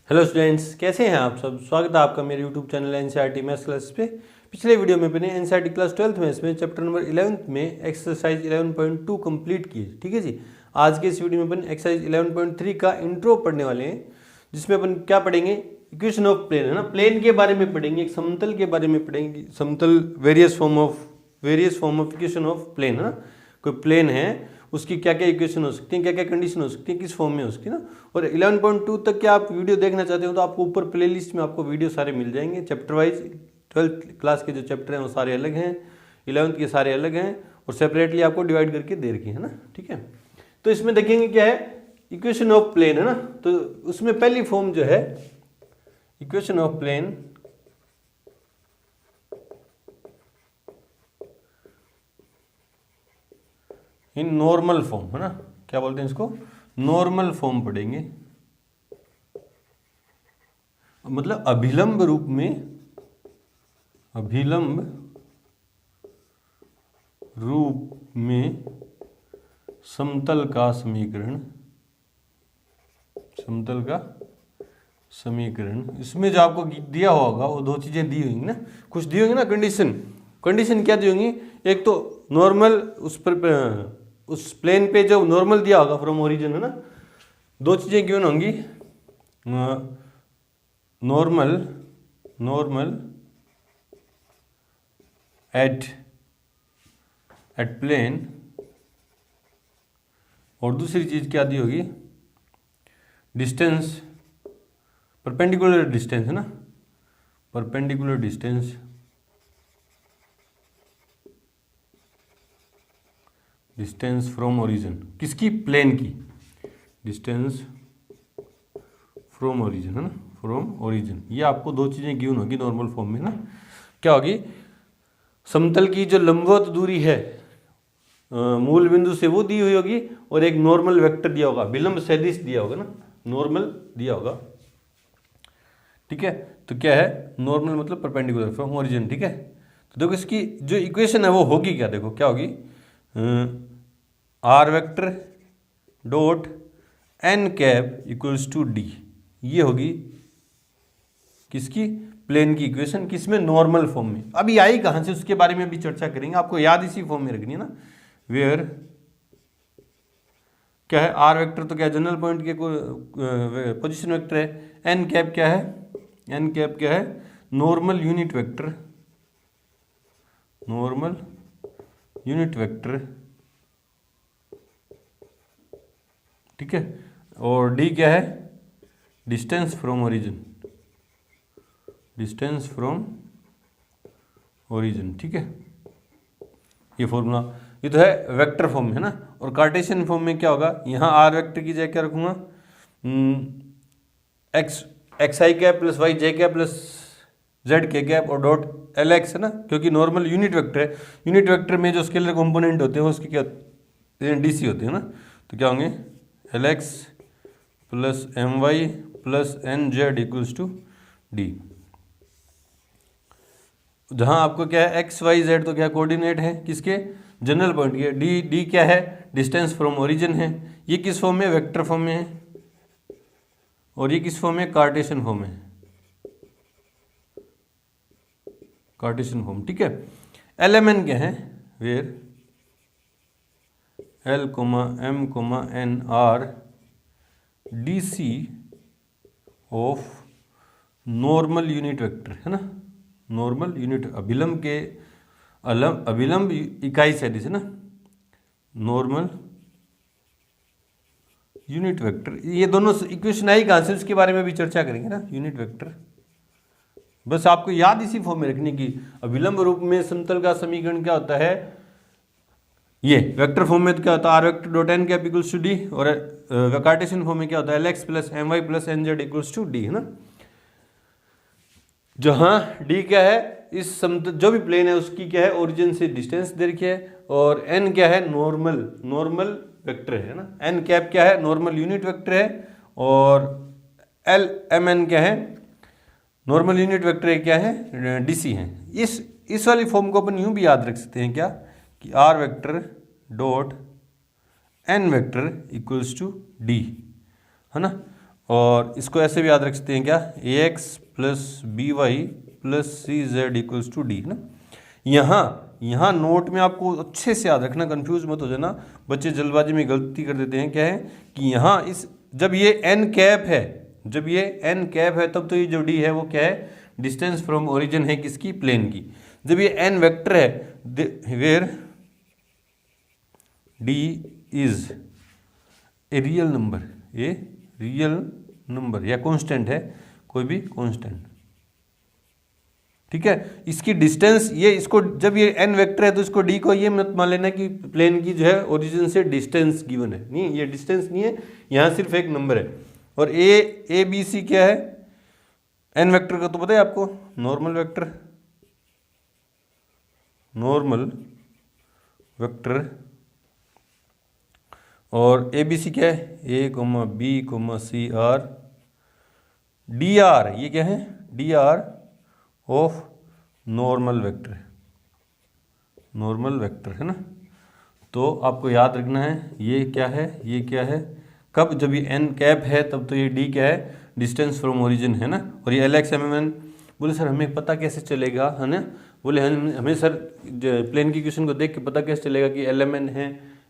Hello students, कैसे हैं आप सब। स्वागत है आपका मेरे YouTube channel NCERT maths class पे। पिछले वीडियो में मैंने एनसीईआरटी क्लास 12th मैथ्स में चैप्टर नंबर 11th में एक्सरसाइज 11.2 कंप्लीट की। ठीक है जी। आज के इस वीडियो में अपन एक्सरसाइज 11.3 का इंट्रो पढ़ने वाले हैं, जिसमें अपन क्या पढ़ेंगे, इक्वेशन ऑफ प्लेन, है ना। प्लेन के बारे में पढ़ेंगे, एक समतल के बारे में पढ़ेंगे। समतल various form of equation of plane, है ना। कोई प्लेन है, उसकी क्या क्या इक्वेशन हो सकती है, क्या क्या कंडीशन हो सकती है, किस फॉर्म में हो सकती है ना। और 11.2 तक के आप वीडियो देखना चाहते हो तो आपको ऊपर प्लेलिस्ट में आपको वीडियो सारे मिल जाएंगे चैप्टर वाइज। 12th क्लास के जो चैप्टर हैं वो सारे अलग हैं, 11th के सारे अलग हैं और सेपरेटली आपको डिवाइड करके दे रखी है ना। ठीक है, तो इसमें देखेंगे क्या है, इक्वेशन ऑफ प्लेन, है ना। तो उसमें पहली फॉर्म जो है equation of plane, in normal form, है ना। क्या बोलते हैं इसको, नॉर्मल फॉर्म पढ़ेंगे, मतलब अभिलंब रूप में, अभिलंब रूप में समतल का समीकरण, समतल का समीकरण। इसमें जो आपको दिया होगा वो दो चीजें दी होंगी ना, कुछ दी होंगी ना कंडीशन क्या दी होंगी। एक तो नॉर्मल, उस प्लेन पे जो नॉर्मल दिया होगा फ्रॉम ओरिजिन, है ना। दो चीजें गिवन होंगी, नॉर्मल एट प्लेन, और दूसरी चीज क्या दी होगी, डिस्टेंस, परपेंडिकुलर डिस्टेंस, है ना, परपेंडिकुलर डिस्टेंस फ्रॉम ओरिजिन। किसकी, प्लेन की, डिस्टेंस फ्रॉम ओरिजिन, है ना, फ्रॉम ओरिजिन। ये आपको दो चीजें गिवन होगी नॉर्मल फॉर्म में ना। क्या होगी, समतल की जो लंबवत दूरी है मूल बिंदु से वो दी हुई होगी, और एक नॉर्मल वेक्टर दिया होगा, विलंब सदिश दिया होगा ना, नॉर्मल दिया होगा। ठीक है, तो क्या है, नॉर्मल मतलब परपेंडिकुलर फ्रॉम ओरिजिन। ठीक है, तो देखो इसकी जो इक्वेशन है वो होगी क्या, देखो क्या होगी, are vector dot N cap equals to D. ये होगी किसकी, प्लेन की इक्वेशन, किसमें, नॉर्मल फॉर्म में। अभी आई कहां से उसके बारे में भी चर्चा करेंगे, आपको याद इसी फॉर्म में रखनी है ना। वेयर क्या है, आर वेक्टर तो क्या है, जनरल पॉइंट के पोजीशन वेक्टर है। एन कैप क्या है, एन कैप क्या है, normal unit vector, normal unit vector. ठीक है, और डी क्या है, distance from origin, distance from origin. ठीक है, ये फॉर्मूला, ये तो है वेक्टर फॉर्म में, है ना। और कार्टेशियन फॉर्म में क्या होगा, यहाँ आर वेक्टर की जगह क्या रखूंगा, x I cap plus Y J cap plus Z K cap और डॉट एल एक्स, है ना, क्योंकि नॉर्मल यूनिट वेक्टर है। यूनिट वेक्टर में जो स्केलर कंपोनेंट होते हैं उसके क्या डीसी होते हैं ना, तो क्या होंगे, l x plus M Y plus N Z equals to d. जहां आपको क्या है, एक्स वाई जेड तो क्या कोऑर्डिनेट है किसके, जनरल पॉइंट के। डी क्या है, डिस्टेंस फ्रॉम ओरिजिन है। ये किस फॉर्म में, वेक्टर फॉर्म में है, और ये किस फॉर्म में, कार्टेशियन फॉर्म में, कार्टेशियन फॉर्म। ठीक है, एल एम एन क्या है, where l comma m comma n are D C of normal unit vector, है ना, नॉर्मल यूनिट, अभिलंब के अभिलंब इकाई सदिश, है ना, नॉर्मल यूनिट वेक्टर। ये दोनों इक्वेशन आई कहां से, उसके बारे में भी चर्चा करेंगे ना, यूनिट वेक्टर। बस आपको याद इसी फॉर्म में रखने की, अभिलंब रूप में समतल का समीकरण क्या होता है, ये वेक्टर फॉर्म में तो क्या होता है, are vector dot N cap equals to D, और कार्टेशियन फॉर्म में क्या होता है, l x plus M Y plus N Z equals to D, है ना। जहां डी क्या है, इस समतल जो भी प्लेन है उसकी क्या है, ओरिजिन से डिस्टेंस दे रखी है, और एन क्या है, नॉर्मल वेक्टर है ना। एन कैप क्या है, नॉर्मल यूनिट वेक्टर है, और एल एम एन क्या है, नॉर्मल यूनिट वेक्टर क्या है, डीसी है। इस वाली फॉर्म को अपन यूं भी याद रख सकते हैं क्या, कि r vector dot N vector equals to D, है ना। और इसको ऐसे भी याद रख सकते हैं क्या, ax plus b y plus C z equals to D है ना। यहाँ नोट में आपको अच्छे से याद रखना, कंफ्यूज मत हो जाना, बच्चे जल्दबाजी में गलती कर देते हैं। क्या है कि यहाँ इस जब ये एन कैप है, जब ये एन कैप है तब तो ये जो डी है वो क्या है, डिस्टेंस फ्रॉम ओरिजिन है किसकी, प्लेन की। जब ये एन वेक्टर है where d is a real number, a real number या कांस्टेंट है, कोई भी कांस्टेंट, ठीक है। इसकी डिस्टेंस ये इसको जब ये एन वेक्टर है तो इसको डी को ये मत मान लेना कि प्लेन की जो है ओरिजिन से डिस्टेंस गिवन है, नहीं, ये डिस्टेंस नहीं है, यहाँ सिर्फ एक नंबर है। और ए बी सी क्या है, एन वेक्टर का तो पता है आपको, नॉर्मल वेक्टर, नॉर्मल वेक्टर। और ए बी सी क्या है, A comma B comma C are, D R ये क्या है, D R of normal vector, normal vector है ना। तो आपको याद रखना है ये क्या है, ये क्या है, कब, जब ये एन कैप है तब तो ये डी क्या है, डिस्टेंस फ्रॉम ओरिजिन है ना। और ये l x m m n, बोले सर हमें पता कैसे चलेगा, है ना, बोले हमें सर प्लेन की क्वेश्चन को देख के पता कैसे चलेगा कि एल एम एन है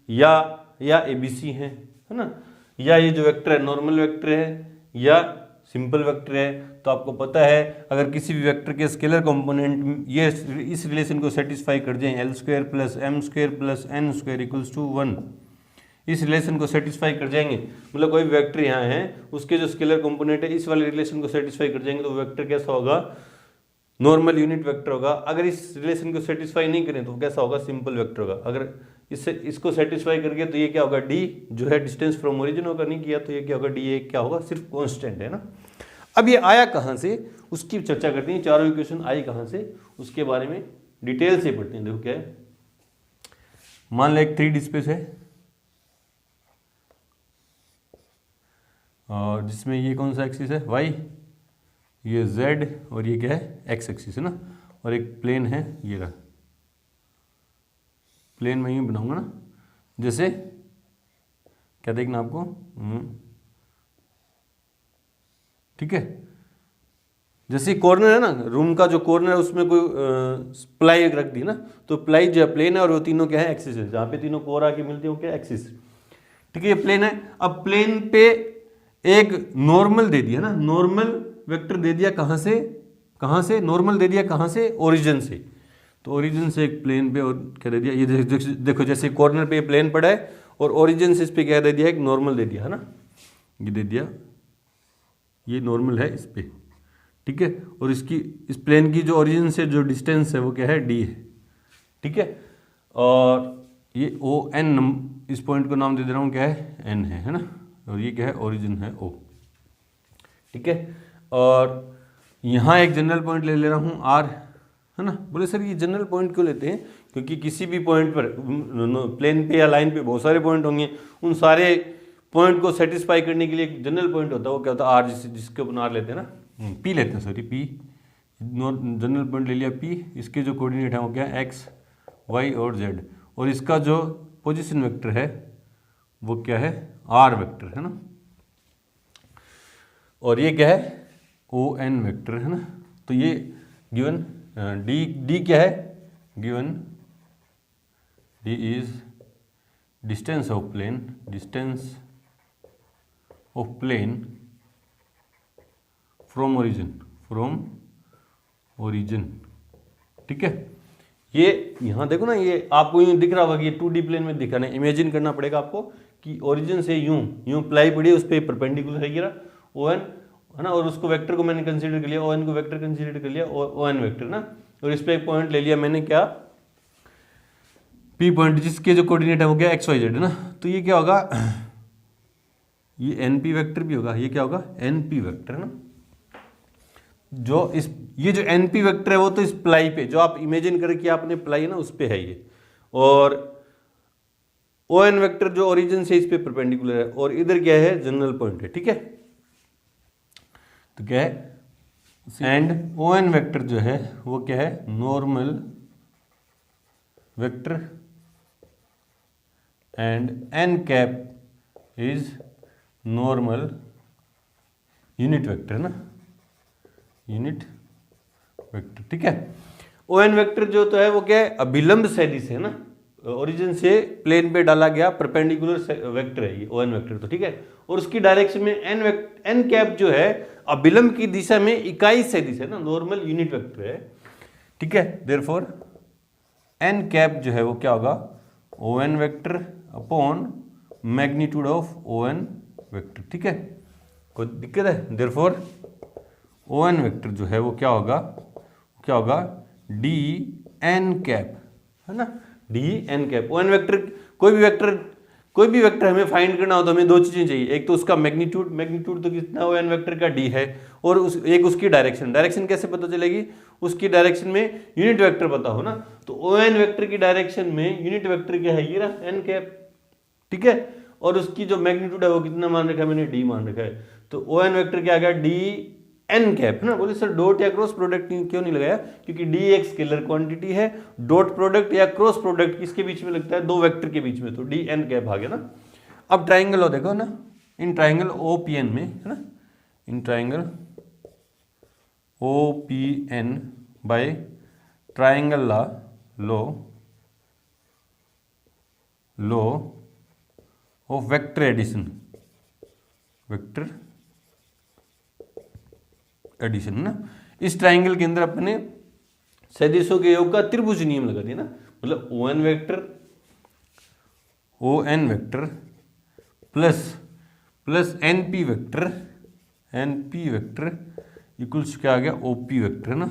या ए बी सी है ना, या ये जो वेक्टर है नॉर्मल वेक्टर है या सिंपल वेक्टर है। तो आपको पता है अगर किसी भी वेक्टर के स्केलर कंपोनेंट ये इस रिलेशन को सेटिस्फाई कर जाए, l square plus M square plus N square equals to 1, इस रिलेशन को सेटिस्फाई कर जाएंगे, मतलब कोई भी वेक्टर यहाँ है उसके जो स्केलर कंपोनेंट है इस वाले रिलेशन को सेटिस्फाई कर जाएंगे, तो वेक्टर कैसा होगा, नॉर्मल यूनिट वेक्टर होगा। अगर इस रिलेशन को सेटिस्फाई नहीं करें तो कैसा होगा, सिंपल वेक्टर होगा। अगर इसको सेटिस्फाई करके तो ये क्या होगा, डी जो है डिस्टेंस फ्रॉम ओरिजिन होगा, नहीं किया तो ये क्या होगा, डी ये क्या होगा, सिर्फ कांस्टेंट है ना। अब ये आया कहाँ से उसकी चर्चा करते हैं, चारों इक्वेशन आई कहाँ से उसके बारे में डिटेल से पढ़ते हैं। देखो क्या है, मान लो एक 3D स्पेस है और जिसमें ये कौन सा एक्सिस है, y, ये z और ये क्या है, x एक्सिस है ना, और एक प्लेन है ये रहा, प्लेन मैं यूँ बनाऊंगा ना, जैसे क्या देखना आपको, ठीक है, जैसे कॉर्नर है ना, रूम का जो कॉर्नर है उसमें कोई प्लाई रख दी ना, तो प्लाई जो है प्लेन है और वो तीनों क्या है, एक्सिस है, जहाँ पे तीनों कोर आके मिलती है वो क्या, एक्सिस, ठीक है, ये प्लेन है। अब प्लेन पे एक नॉर्मल दे दिया ना, नॉर्मल वेक्टर दे दिया, कहाँ से नॉर्मल दे दिया, कहाँ से, ओरिजिन से। तो ओरिजिन से एक प्लेन पे और क्या दे दिया, ये देखो जैसे कॉर्नर पे प्लेन पड़ा है और ओरिजिन से इस पे क्या दे दिया, एक नॉर्मल दे दिया है ना, ये दे दिया, ये नॉर्मल है इस पे, ठीक है। और इसकी इस प्लेन की जो ओरिजिन से जो डिस्टेंस है वो क्या है, डी है, ठीक है। और ये ओ एन, इस पॉइंट को नाम दे दे रहा हूँ क्या है, एन है ना, और ये क्या है, ओरिजिन है ओ, ठीक है। और यहाँ एक जनरल पॉइंट ले रहा हूँ आर, है ना। बोले सर ये जनरल पॉइंट क्यों लेते हैं, क्योंकि किसी भी पॉइंट पर प्लेन पे या लाइन पे बहुत सारे पॉइंट होंगे, उन सारे पॉइंट को सेटिस्फाई करने के लिए एक जनरल पॉइंट होता है, वो क्या होता है, आर, जिसके अपन आर लेते हैं ना, पी लेते हैं, सॉरी पी, जनरल पॉइंट ले लिया पी, इसके जो कोऑर्डिनेट है वो क्या है, एक्स वाई और जेड, और इसका जो पोजीशन वेक्टर है वो क्या है, आर वेक्टर है ना, और ये क्या है, ओ एन वेक्टर है ना। तो ये गिवन डी क्या है, given d is distance of plane, distance of plane from origin, ठीक है। ये यहाँ देखो ना, ये आपको यूँ दिख रहा होगा कि ये 2D प्लेन में दिखा नहीं, इमेजिन करना पड़ेगा आपको कि ओरिजिन से यूँ प्लाई पड़ी है, उस पर परपेंडिकुलर है गिरा ओ एन, है ना, और उसको वेक्टर को मैंने कंसीडर कर लिया, ओ एन को वेक्टर कंसीडर कर लिया, ओ एन वेक्टर ना, और इस पर एक पॉइंट ले लिया मैंने क्या, पी पॉइंट, जिसके जो कोऑर्डिनेट है वो क्या, एक्स वाई जेड है ना। तो ये क्या होगा, ये एन पी वेक्टर भी होगा, ये क्या होगा, एन पी वेक्टर है ना। जो इस ये जो एन पी वेक्टर है वो तो इस प्लाई पे, जो आप इमेजिन करें कि आपने प्लाई है ना उस पे है ये, और ओ एन वेक्टर जो ओरिजिन से इस पे परपेंडिकुलर है, और इधर क्या है, जनरल पॉइंट है, ठीक है। तो क्या है, एंड ओ एन वेक्टर जो है वो क्या है, normal vector, and n cap is normal unit vector है ना, यूनिट वेक्टर, ठीक है। ओ एन वेक्टर जो तो है वो क्या है, अभिलंब सदिश है ना, ओरिजिन से प्लेन पे डाला गया परपेंडिकुलर वेक्टर है ये ओ एन वेक्टर, तो ठीक है। और उसकी डायरेक्शन में एन कैप जो है अभिलंब की दिशा में इकाई सदिश है ना, नॉर्मल यूनिट वेक्टर है, ठीक है। देयरफॉर एन कैप जो है वो क्या होगा, O N vector upon magnitude of O N vector, ठीक है। कोई दिक्कत है? देयरफॉर ओ एन वेक्टर जो है वो क्या होगा डी एन कैप, है ना, d n cap. O N vector कोई भी वेक्टर हमें फाइंड करना हो तो हमें दो चीजें चाहिए, एक तो उसका मैग्नीट्यूड तो कितना ओ एन वेक्टर का डी है, और एक उसकी डायरेक्शन कैसे पता चलेगी, उसकी डायरेक्शन में यूनिट वेक्टर पता हो ना, तो ओ एन वेक्टर की डायरेक्शन में यूनिट वेक्टर क्या है, ये रहा एन कैप, ठीक है। और उसकी जो मैग्नीट्यूड है वो कितना मान रखा है मैंने, डी मान रखा है, तो ओ एन वेक्टर क्या आ गया, डी एन कैप ना। बोले सर डॉट या क्रॉस प्रोडक्ट क्यों नहीं लगाया, क्योंकि डी एक स्केलर क्वांटिटी है, डॉट प्रोडक्ट या क्रॉस प्रोडक्ट किसके बीच में लगता है, दो वेक्टर के बीच में, तो डी एन कैप आ गया ना। अब ट्राइंगल हो देखो ना, इन ट्राइंगल ओपीएन में है ना, in triangle OPN by triangle law of vector addition ना, इस ट्राइंगल के अंदर अपने सदिशों के योग का त्रिभुज नियम लगा दिया ना, मतलब O N vector plus N P vector equals क्या आ गया, ओपी वेक्टर ना।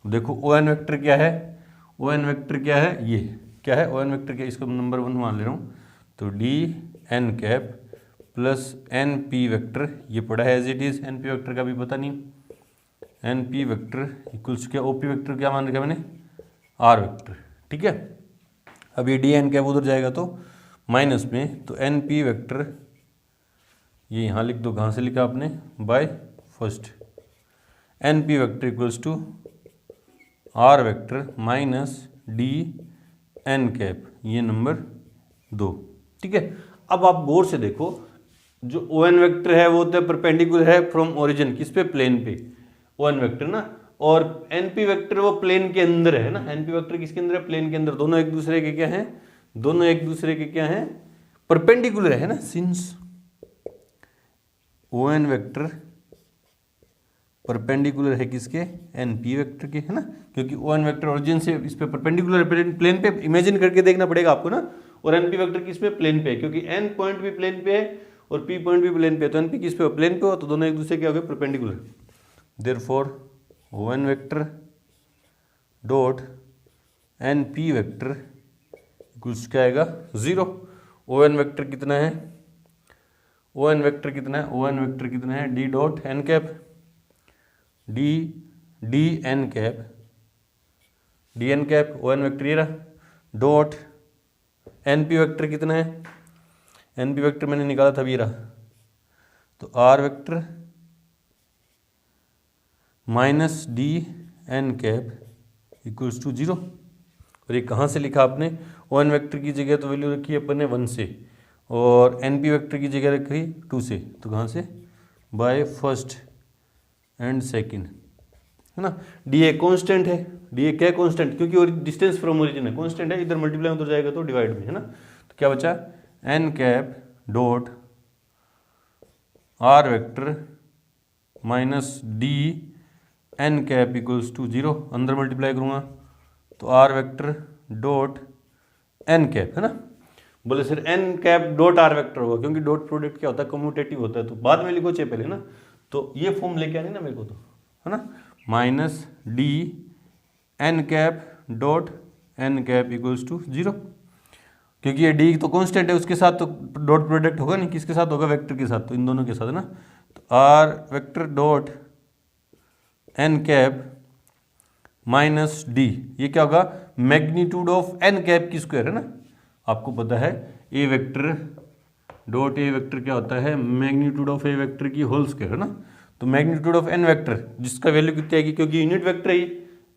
देखो ओ एन वेक्टर क्या है, ये क्या है, ओ एन वेक्टर क्या है, इसको नंबर 1 मान ले रहा हूँ, तो d n cap plus N P vector, ये पढ़ा है as it is, N P vector का भी पता नहीं, एन पी वेक्टर इक्वल्स क्या, ओ पी वेक्टर क्या मान रखा मैंने, आर वेक्टर, ठीक है। अब ये डी एन कैप उधर जाएगा तो माइनस में, तो एन पी वेक्टर ये यहाँ लिख दो, कहाँ से लिखा आपने, by first, N P vector equals to r vector minus d n cap, ये नंबर 2, ठीक है। अब आप गौर से देखो, जो ओ एन वेक्टर है वो तो परपेंडिकुलर है फ्रॉम ओरिजिन, किस पे, प्लेन पे, ओ एन वेक्टर ना, और एन पी वेक्टर वो प्लेन के अंदर है ना, एन पी वेक्टर किसके अंदर है, प्लेन के अंदर, दोनों एक दूसरे के क्या हैं, परपेंडिकुलर है ना, since O N vector perpendicular है किसके, एन पी वेक्टर के, है ना, क्योंकि ओ एन वेक्टर ओरिजिन से इस पे परपेंडिकुलर प्लेन पे, इमेजिन करके देखना पड़ेगा आपको ना, और एन पी वेक्टर किस पे, प्लेन पे, क्योंकि एन पॉइंट भी प्लेन पे है और पी पॉइंट भी प्लेन पे है, तो एन पी किस पे, प्लेन पे हो, तो दोनों एक दूसरे के हो गए perpendicular. Therefore O N vector dot N P vector equals क्या आएगा, 0। ओ एन वेक्टर कितना है, ओ एन वेक्टर कितना है, d dot N cap, d n cap O N vector ये रहा, डॉट एन पी वेक्टर कितना है, एन पी वेक्टर मैंने निकाला था, ये रहा, तो are vector minus d n cap equals to 0। और ये कहाँ से लिखा आपने, ओ एन वेक्टर की जगह तो वैल्यू रखी है अपन ने 1 से, और एन पी वेक्टर की जगह रखी 2 से, तो कहाँ से, बाय फर्स्ट एंड सेकंड, है ना। डी ए कॉन्स्टेंट है, डी ए क्या कॉन्स्टेंट, क्योंकि डिस्टेंस फ्रॉम ओरिजिन है, कॉन्स्टेंट है, इधर मल्टीप्लाई उधर जाएगा तो डिवाइड में, है ना, तो क्या बचा, n cap dot r vector minus d n cap equals to 0, अंदर मल्टीप्लाई करूँगा तो are vector dot N cap, है ना। बोले sir n cap dot r vector होगा, क्योंकि डॉट प्रोडक्ट क्या होता है, कम्यूटेटिव होता है, तो बाद में लिखो चाहे पहले ना, तो ये फॉर्म लेके आनी ना मेरे को, तो है ना, minus d n cap dot N cap equals to 0, क्योंकि ये डी तो कांस्टेंट है, उसके साथ तो डॉट प्रोडक्ट होगा नहीं, किसके साथ होगा, वेक्टर के साथ, तो इन दोनों के साथ, है ना। तो are vector dot N cap minus d, ये क्या होगा, मैग्नीट्यूड ऑफ एन कैप की स्क्वायर, है ना। आपको पता है ए वेक्टर डॉट ए वेक्टर क्या होता है, मैग्नीट्यूड ऑफ ए वेक्टर की होल स्क्वायर, है ना। तो मैग्नीट्यूड ऑफ एन वेक्टर जिसका वैल्यू कितनी आएगी, क्योंकि यूनिट वेक्टर है,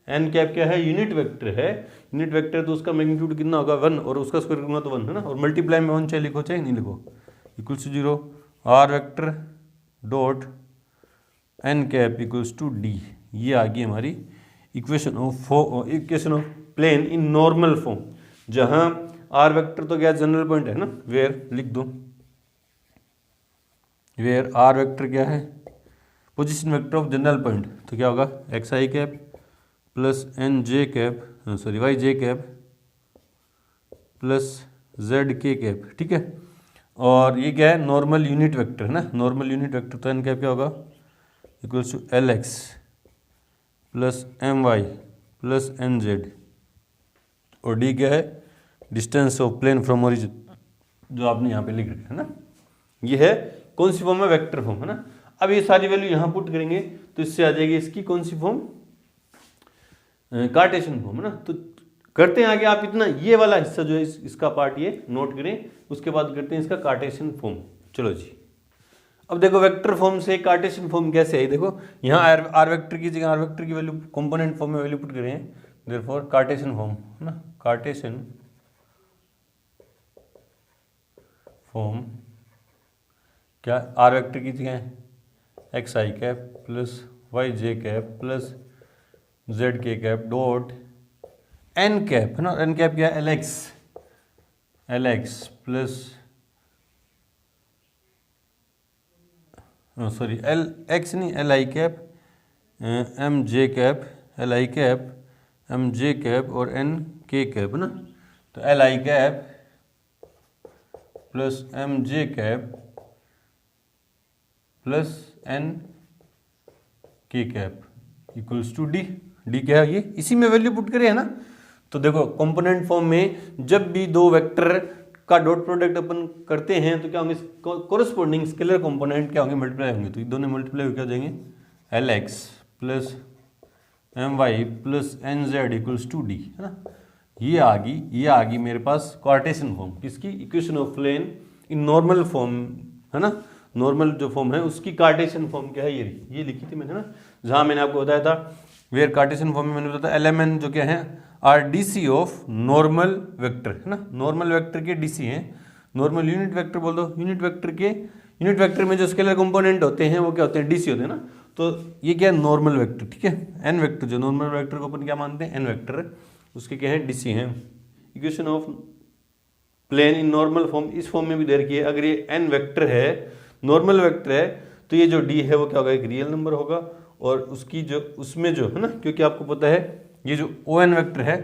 एन कैप क्या है, यूनिट वेक्टर है, यूनिट वेक्टर तो उसका मैग्नीट्यूड कितना होगा 1, और उसका स्क्वायर करूंगा तो 1, है ना, और मल्टीप्लाई में 1 चाहे लिखो चाहे नहीं लिखो, equals to 0, r vector dot N cap equals to D. ये आ गई हमारी equation of plane in normal form, जहां आर वेक्टर तो क्या जनरल पॉइंट है ना, वेयर लिख दो, वेयर आर वेक्टर क्या है, position vector of general point, तो क्या होगा X I cap plus N J cap, sorry Y J cap plus Z K cap, ठीक है। और ये क्या है नॉर्मल यूनिट वेक्टर है ना, नॉर्मल यूनिट वेक्टर, तो एन कैप क्या होगा equals to l x plus M Y plus N z, और डी क्या है distance of plane from origin, जो आपने यहाँ पे लिख रखा है ना। ये है कौन सी फॉर्म है, वेक्टर फॉर्म है ना। अब ये सारी वैल्यू यहाँ पुट करेंगे तो इससे आ जाएगी इसकी कौन सी फॉर्म, कार्टेशियन फॉर्म है ना। तो करते हैं आगे, आप इतना ये वाला हिस्सा जो है इसका पार्ट ये नोट करें, उसके बाद करते हैं इसका कार्टेशियन फॉर्म। चलो जी, अब देखो वेक्टर फॉर्म से कार्टेशियन फॉर्म कैसे है, देखो यहाँ आर वेक्टर की जगह आर वेक्टर की वैल्यू कंपोनेंट फॉर्म में वैल्यू पुट करें, देयरफॉर कार्टेशियन फॉर्म है ना, कार्टेशियन फॉर्म क्या, आर वेक्टर की जगह x I cap plus Y J cap plus Z K cap dot N cap है ना, एन कैप क्या है l x plus sorry L x नहीं L I cap M J cap, L I cap M J cap और N K cap है ना। तो L I cap plus M J cap plus N K cap equals to D. D क्या है ये, इसी में वैल्यू पुट करें है ना। तो देखो कंपोनेंट फॉर्म में जब भी दो वेक्टर का डॉट प्रोडक्ट अपन करते हैं तो क्या होंगे, कोरस्पोंडिंग स्केलर कंपोनेंट क्या होंगे, मल्टीप्लाई होंगे। तो ये दोनों मल्टीप्लाई क्या हो जाएंगे, l x plus M Y plus N Z equals to D है ना। ये आ गई मेरे पास कार्टेशियन फॉर्म, किसकी, equation of plane in normal form है ना। नॉर्मल जो फॉर्म है उसकी कार्टेशियन फॉर्म क्या है, ये लिखी थी मैंने ना, जहां मैंने आपको बताया था वेयर कार्टेशियन फॉर्म में मैंने बताया एलएमएन जो क्या है are DC of normal vector है ना। नॉर्मल वेक्टर के डीसी हैं, नॉर्मल यूनिट वेक्टर बोल दो, यूनिट वेक्टर में जो स्केलर कंपोनेंट होते हैं वो क्या होते हैं, डीसी होते हैं ना। तो ये क्या है नॉर्मल वेक्टर, ठीक है। एन वेक्टर जो नॉर्मल वेक्टर को अपन क्या मानते हैं, एन वेक्टर, उसके क्या है डीसी हैं। Equation of plane in normal form, इस फॉर्म में भी दे रखी है। अगर ये एन वेक्टर है, नॉर्मल वेक्टर है, तो ये जो डी है वो क्या होगा, एक रियल नंबर होगा। और उसकी जो उसमें जो है ना, क्योंकि आपको पता है ये जो ओ एन वेक्टर है,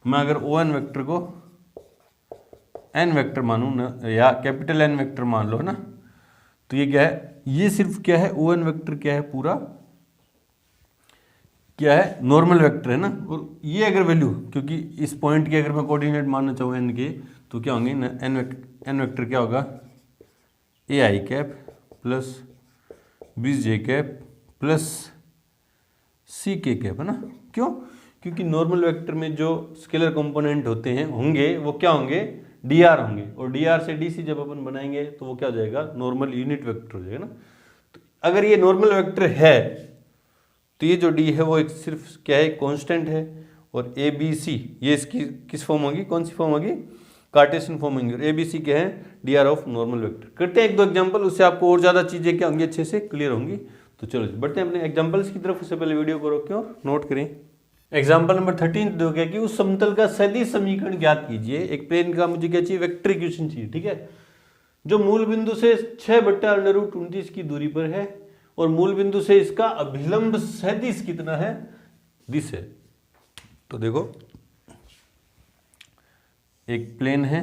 मैं अगर ओ एन वेक्टर को एन वेक्टर मानूँ ना, या कैपिटल एन वेक्टर मान लो है ना, तो ये क्या है, ये सिर्फ क्या है ओ एन वेक्टर क्या है, पूरा क्या है नॉर्मल वेक्टर है ना। और ये अगर वैल्यू, क्योंकि इस पॉइंट के अगर मैं कोऑर्डिनेट मानना चाहूँ एन के, तो क्या होंगे एन वेक्टर क्या होगा, A I cap plus B J cap plus C K cap है ना। क्यों, क्योंकि नॉर्मल वेक्टर में जो स्केलर कंपोनेंट होते हैं होंगे वो क्या होंगे, डी आर होंगे। और डी आर से डी सी जब अपन बनाएंगे तो वो क्या हो जाएगा, नॉर्मल यूनिट वेक्टर हो जाएगा ना। तो अगर ये नॉर्मल वेक्टर है तो ये जो डी है वो एक सिर्फ क्या है, कांस्टेंट है। और ए बी सी ये इसकी किस फॉर्म होगी, कौन सी फॉर्म होगी, कार्टेशियन फॉर्म होंगी। और ए बी सी क्या है, D R of normal vector. करते हैं एक दो एग्जाम्पल, उससे आपको और ज़्यादा चीज़ें क्या होंगी, अच्छे से क्लियर होंगी। तो चलो बढ़ते हैं अपने एग्जाम्पल्स की तरफ। उससे पहले वीडियो को रोकें और नोट करें। एग्जाम्पल नंबर 13 दो क्या कि उस समतल का सदिश समीकरण ज्ञात कीजिए। एक प्लेन का मुझे क्या चाहिए, वेक्टर इक्वेशन चाहिए, ठीक है, जो मूल बिंदु से 6/√29 की दूरी पर है और मूल बिंदु से इसका अभिलंब सदिश कितना है, दिस है। तो देखो एक प्लेन है,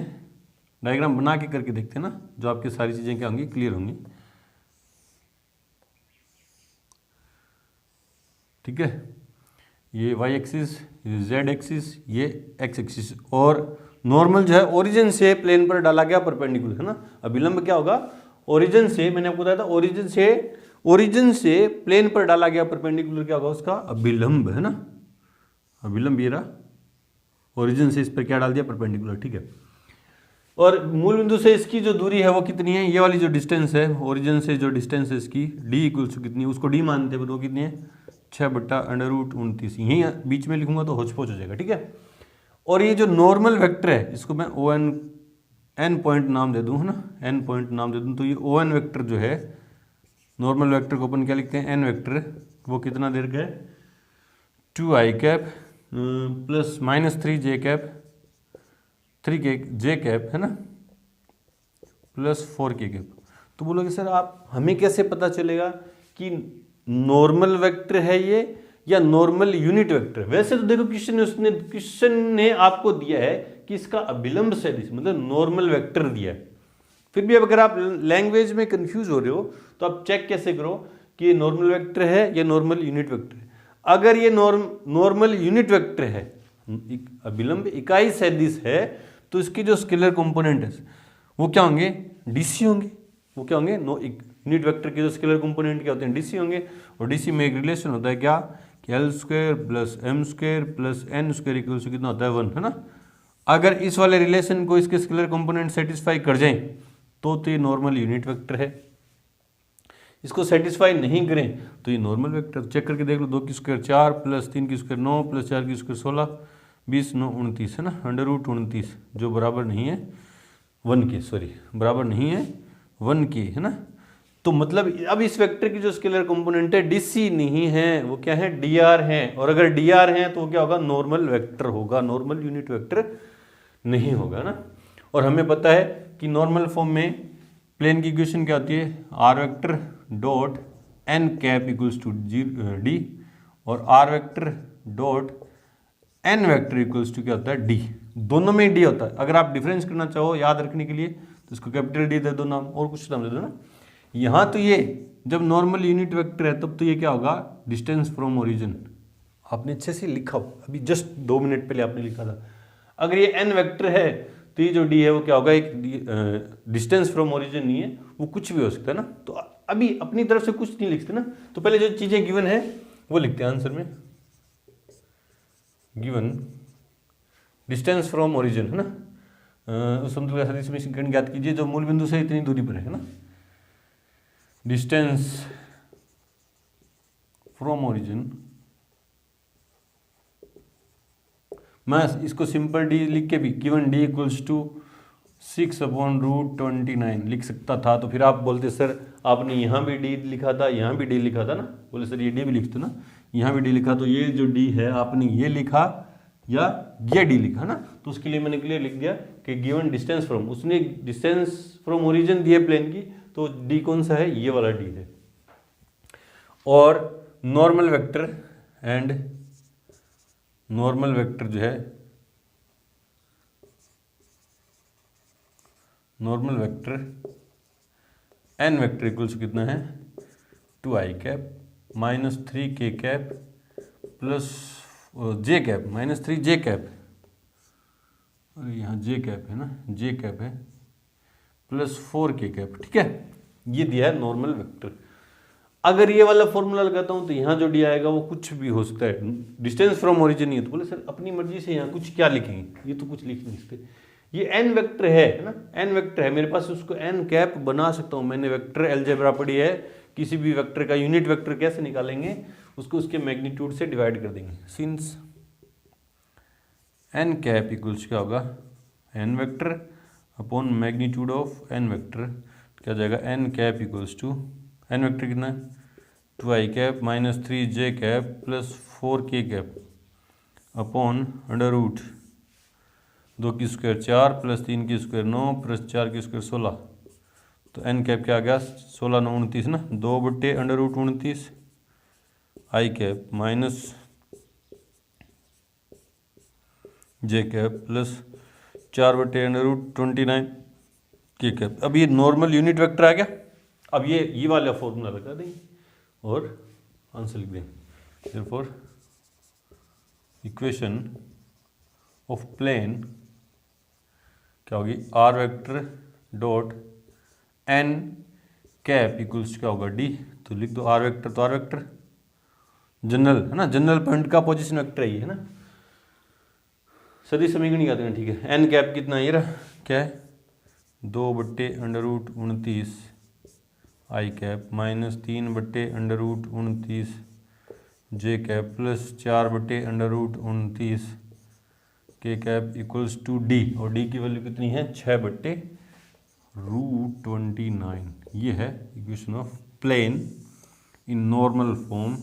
डायग्राम बना के करके देखते हैं ना, जो आपकी सारी चीजें क्या होंगी, क्लियर होंगी, ठीक है। ये वाई एक्सिस, ये जेड एक्सिस, ये एक्स एक्सिस। और नॉर्मल जो है ओरिजिन से प्लेन पर डाला गया परपेंडिकुलर है ना। अभिलंब क्या होगा, ओरिजिन से, मैंने आपको बताया था ओरिजिन से प्लेन पर डाला गया परपेंडिकुलर क्या होगा, उसका अभिलंब है ना। अभिलंब ये रहा, ओरिजिन से इस पर क्या डाल दिया, परपेंडिकुलर, ठीक है। और मूल बिंदु से इसकी जो दूरी है वो कितनी है, ये वाली जो डिस्टेंस है, ओरिजिन से जो डिस्टेंस है इसकी डी इक्वल्स टू कितनी है, उसको डी मानते हैं, वो कितनी है, 6/√29। यही बीच में लिखूंगा तो होचपोच हो जाएगा, ठीक है। और ये जो नॉर्मल वेक्टर है इसको मैं ओ एन पॉइंट नाम दे दूं है ना, एन पॉइंट नाम दे दूं। तो ये ओ एन वेक्टर जो है नॉर्मल वेक्टर को अपन क्या लिखते हैं, एन वेक्टर, वो कितना दे रखा है 2i cap plus -3j cap 3j cap है ना प्लस 4k कैप। तो बोलोगे सर आप हमें कैसे पता चलेगा कि नॉर्मल वेक्टर है ये या नॉर्मल यूनिट वेक्टर। वैसे तो देखो क्वेश्चन ने आपको दिया है कि इसका अभिलंब सदिश मतलब नॉर्मल वेक्टर दिया है। फिर भी अब अगर आप लैंग्वेज में कंफ्यूज हो रहे हो तो आप चेक कैसे करो कि ये नॉर्मल वेक्टर है या नॉर्मल यूनिट वेक्टर है। अगर ये नॉर्मल यूनिट वेक्टर है, अभिलंब इकाई सदिश है, तो इसके जो स्केलर कंपोनेंट है वो क्या होंगे, डीसी होंगे। वो क्या होंगे, यूनिट वेक्टर के जो स्केलर कंपोनेंट क्या होते हैं, डीसी होंगे। और डीसी में एक रिलेशन होता है क्या कि L square plus M square plus N square equal to कितना होता है 1, है ना। अगर इस वाले रिलेशन को इसके स्केलर कंपोनेंट सेटिस्फाई कर जाएं तो ये नॉर्मल यूनिट वेक्टर है। इसको सेटिस्फाई नहीं करें तो ये नॉर्मल वेक्टर। चेक करके देख लो, 2 की स्क्वायर 4 प्लस 3 की स्क्वायर 9 प्लस 4 की स्क्वायर 16 20 9 29 है ना, √29 जो बराबर नहीं है 1 के, सॉरी बराबर नहीं है 1 के, है ना। तो मतलब अब इस वेक्टर की जो स्केलर कंपोनेंट है डीसी नहीं है, वो क्या है डीआर है। और अगर डीआर है तो वो क्या होगा, नॉर्मल वेक्टर होगा, नॉर्मल यूनिट वेक्टर नहीं होगा ना। और हमें पता है कि नॉर्मल फॉर्म में प्लेन की इक्वेशन क्या होती है, are vector dot N cap equals to D और R vector dot N vector equals to क्या होता है डी। दोनों में डी होता है। अगर आप डिफरेंस करना चाहो याद रखने के लिए तो इसको कैपिटल डी दे दो नाम और कुछ नाम दे दो ना। यहाँ तो ये जब नॉर्मल यूनिट वेक्टर है तब तो ये क्या होगा, डिस्टेंस फ्रॉम ओरिजिन। आपने अच्छे से लिखा हो, अभी जस्ट 2 मिनट पहले आपने लिखा था। अगर ये एन वेक्टर है तो ये जो डी है वो क्या होगा, एक डिस्टेंस फ्रॉम ओरिजिन नहीं है, वो कुछ भी हो सकता है ना। तो अभी अपनी तरफ से कुछ नहीं लिखते ना, तो पहले जो चीजें गिवन है वो लिखते हैं आंसर में। गिवन डिस्टेंस फ्रॉम ओरिजिन है ना, उस समतल का सदिश समीकरण ज्ञात कीजिए जो मूल बिंदु से इतनी दूरी पर है ना। डिस्टेंस फ्रॉम ओरिजिन, मैं इसको सिंपल डी लिख के भी गिवन डी इक्वल्स टू 6/√29 लिख सकता था। तो फिर आप बोलते सर आपने यहाँ भी डी लिखा था, यहाँ भी डी लिखा था ना, बोले सर ये डी भी लिखते ना, यहाँ भी डी लिखा, तो ये जो डी है आपने ये लिखा या ये डी लिखा ना। तो उसके लिए मैंने क्लियर लिख दिया कि गिवन डिस्टेंस फ्रॉम, उसने डिस्टेंस फ्रॉम ओरिजिन दिए प्लेन की, तो डी कौन सा है, ये वाला डी है। और normal vector and normal vector जो है, normal vector N vector equals कितना है 2i cap -3k cap plus j cap -3j cap, अरे यहाँ j कैप है ना, j कैप है प्लस 4k कैप, ठीक है। ये दिया है नॉर्मल वेक्टर। अगर ये वाला फॉर्मूला लगाता हूँ तो यहाँ जो डी आएगा वो कुछ भी हो सकता है, डिस्टेंस फ्रॉम ओरिजिन नहीं है, तो बोले सर अपनी मर्जी से यहाँ कुछ क्या लिखेंगे, ये तो कुछ लिख नहीं सकते। ये एन वेक्टर है ना, एन वेक्टर है मेरे पास, उसको एन कैप बना सकता हूँ मैंने। वेक्टर अलजेब्रा पढ़ी है, किसी भी वेक्टर का यूनिट वेक्टर कैसे निकालेंगे, उसको उसके मैग्नीट्यूड से डिवाइड कर देंगे। सिंस एन कैप इक्वल्स क्या होगा, N vector upon magnitude of N vector, क्या जाएगा N cap equals to N vector कितना है 2i cap -3j cap plus 4k cap upon √ 2 की स्क्वायर 4 प्लस 3 की स्क्वायर 9 प्लस 4 की स्क्वायर 16। तो एन कैप क्या आ गया 16 9 29 ना, 2/√29 i cap minus j cap plus 4/√29 K cap. अब ये नॉर्मल यूनिट वेक्टर आ गया। अब ये वाला फॉर्मूला लगा देंगे और आंसर लिख देंगे। देयरफॉर इक्वेशन ऑफ प्लेन क्या होगी, are vector dot N cap equals क्या होगा डी। तो लिख दो आर वेक्टर, तो आर वेक्टर जनरल है ना, जनरल पॉइंट का पोजीशन वेक्टर है ये, है ना। सदिश समीकरण याद करना, ठीक है। एन कैप कितना ये रहा, क्या है 2/√29 i cap -3/√29 j cap plus 4/√29 K cap equals to D. और डी की वैल्यू कितनी है 6/√29। ये है equation of plane in normal form,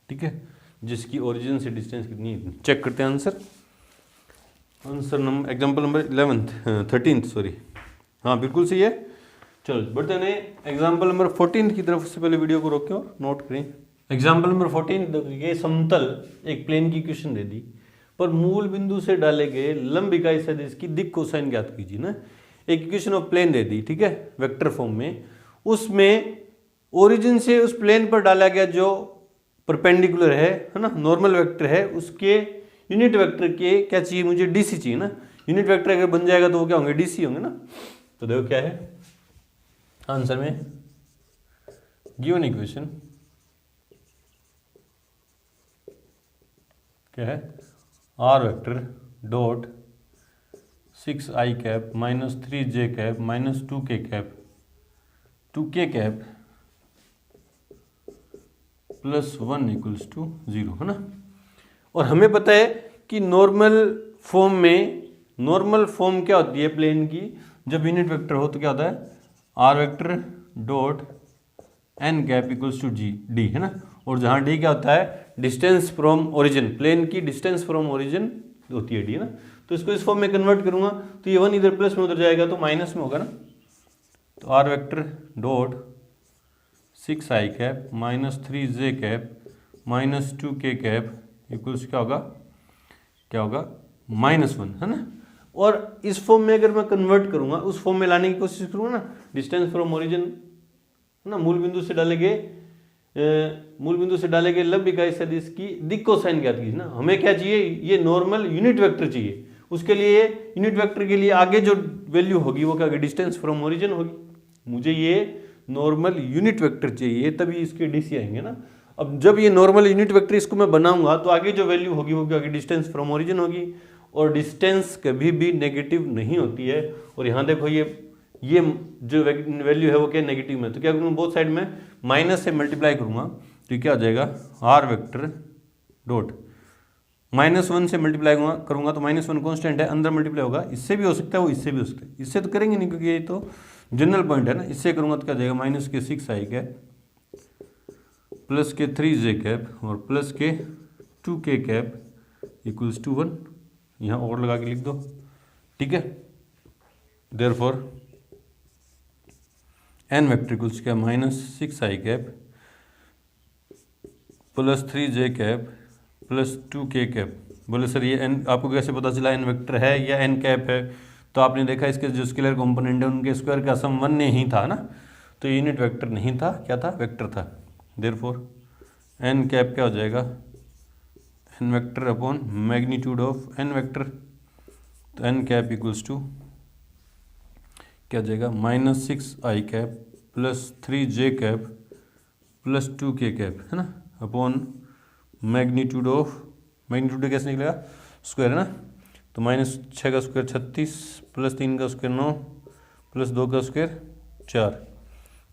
ठीक है, जिसकी ओरिजिन से डिस्टेंस कितनी है। चेक करते हैं answer number, example number 13 sorry, हाँ बिल्कुल सही है। चलो बढ़ते हैं एग्जाम्पल नंबर 14 की तरफ। उससे पहले वीडियो को रोकें और नोट करें। एग्जाम्पल नंबर 14, ये समतल एक प्लेन की इक्वेशन दे दी, पर मूल बिंदु से डाले गए लंब इकाई सदिश की दिक् कोसाइन ज्ञात कीजिए ना। एक इक्वेशन ऑफ प्लेन दे दी, ठीक है, वेक्टर फॉर्म में, उसमें ओरिजिन से उस प्लेन पर डाला गया जो परपेंडिकुलर है ना, नॉर्मल वेक्टर है, उसके यूनिट वेक्टर के क्या चाहिए मुझे, डीसी चाहिए ना। यूनिट वेक्टर अगर बन जाएगा तो वो क्या होंगे, डीसी होंगे ना। तो देखो क्या है आंसर में, गिवन इक्वेशन क्या है, are vector dot 6i cap minus 3j cap minus 2k cap 2k cap plus 1 equals to 0 है ना। और हमें पता है कि नॉर्मल फॉर्म क्या होती है प्लेन की, जब यूनिट वेक्टर हो तो क्या होता है, are vector dot N cap equals to जी डी है ना। और जहाँ डी क्या होता है, डिस्टेंस फ्रॉम ओरिजिन, प्लेन की डिस्टेंस फ्रॉम ओरिजिन होती है डी ना। तो इसको इस फॉर्म में कन्वर्ट करूंगा तो ये 1 इधर प्लस में उधर जाएगा तो माइनस में होगा ना। तो are vector dot 6i cap minus 3j cap minus 2k cap equals क्या होगा -1 है ना। और इस फॉर्म में अगर मैं कन्वर्ट करूंगा, उस फॉर्म में लाने की कोशिश करूंगा ना, डिस्टेंस फ्रॉम ओरिजिन है ना, मूल बिंदु से डाले गए लंब इकाई सदिश की दिक् कोसाइन ज्ञात कीजिए ना। हमें क्या चाहिए, ये नॉर्मल यूनिट वेक्टर चाहिए। उसके लिए यूनिट वेक्टर के लिए आगे जो वैल्यू होगी वो क्या होगी, डिस्टेंस फ्रॉम ओरिजिन होगी। मुझे ये नॉर्मल यूनिट वेक्टर चाहिए, तभी इसके डीसी आएंगे ना। अब जब ये नॉर्मल यूनिट वेक्टर इसको मैं बनाऊंगा तो आगे जो वैल्यू होगी वो क्या होगी, डिस्टेंस फ्रॉम ओरिजिन होगी। और डिस्टेंस कभी भी नेगेटिव नहीं होती है। और यहाँ देखो ये जो वैल्यू है वो क्या नेगेटिव में, तो क्या करूँगा, बोथ साइड में माइनस से मल्टीप्लाई करूँगा तो क्या आ जाएगा, आर वेक्टर डॉट -1 से मल्टीप्लाई करूँगा तो -1 कॉन्स्टेंट है, अंदर मल्टीप्लाई होगा, इससे भी हो सकता है वो इससे भी हो सकता है। इससे तो करेंगे नहीं क्योंकि ये तो जनरल पॉइंट है ना। इससे करूँगा तो क्या जाएगा, माइनस के 6i कैप प्लस के 3j कैप और प्लस के 2k कैप इक्वल्स टू 1। यहाँ और लगा के लिख दो, ठीक है। देयरफॉर एन वेक्टर इक्वल्स क्या, -6i cap plus 3j cap plus 2k cap. बोले सर ये एन आपको कैसे पता चला एन वेक्टर है या एन कैप है, तो आपने देखा इसके जो स्केलर कंपोनेंट है उनके स्क्वायर का सम 1 ने ही था ना, तो यूनिट वेक्टर नहीं था, क्या था, वेक्टर था। देयरफॉर एन कैप क्या हो जाएगा, N vector upon magnitude of N vector. तो एन कैप इक्वल्स टू क्या हो जाएगा, -6i cap plus 3j cap plus 2k cap है ना, अपॉन मैग्नीट्यूड कैसे निकलेगा, स्क्वायर है ना। तो -6 का स्क्वायर 36 प्लस 3 का स्क्वायर 9 प्लस 2 का स्क्वायर 4।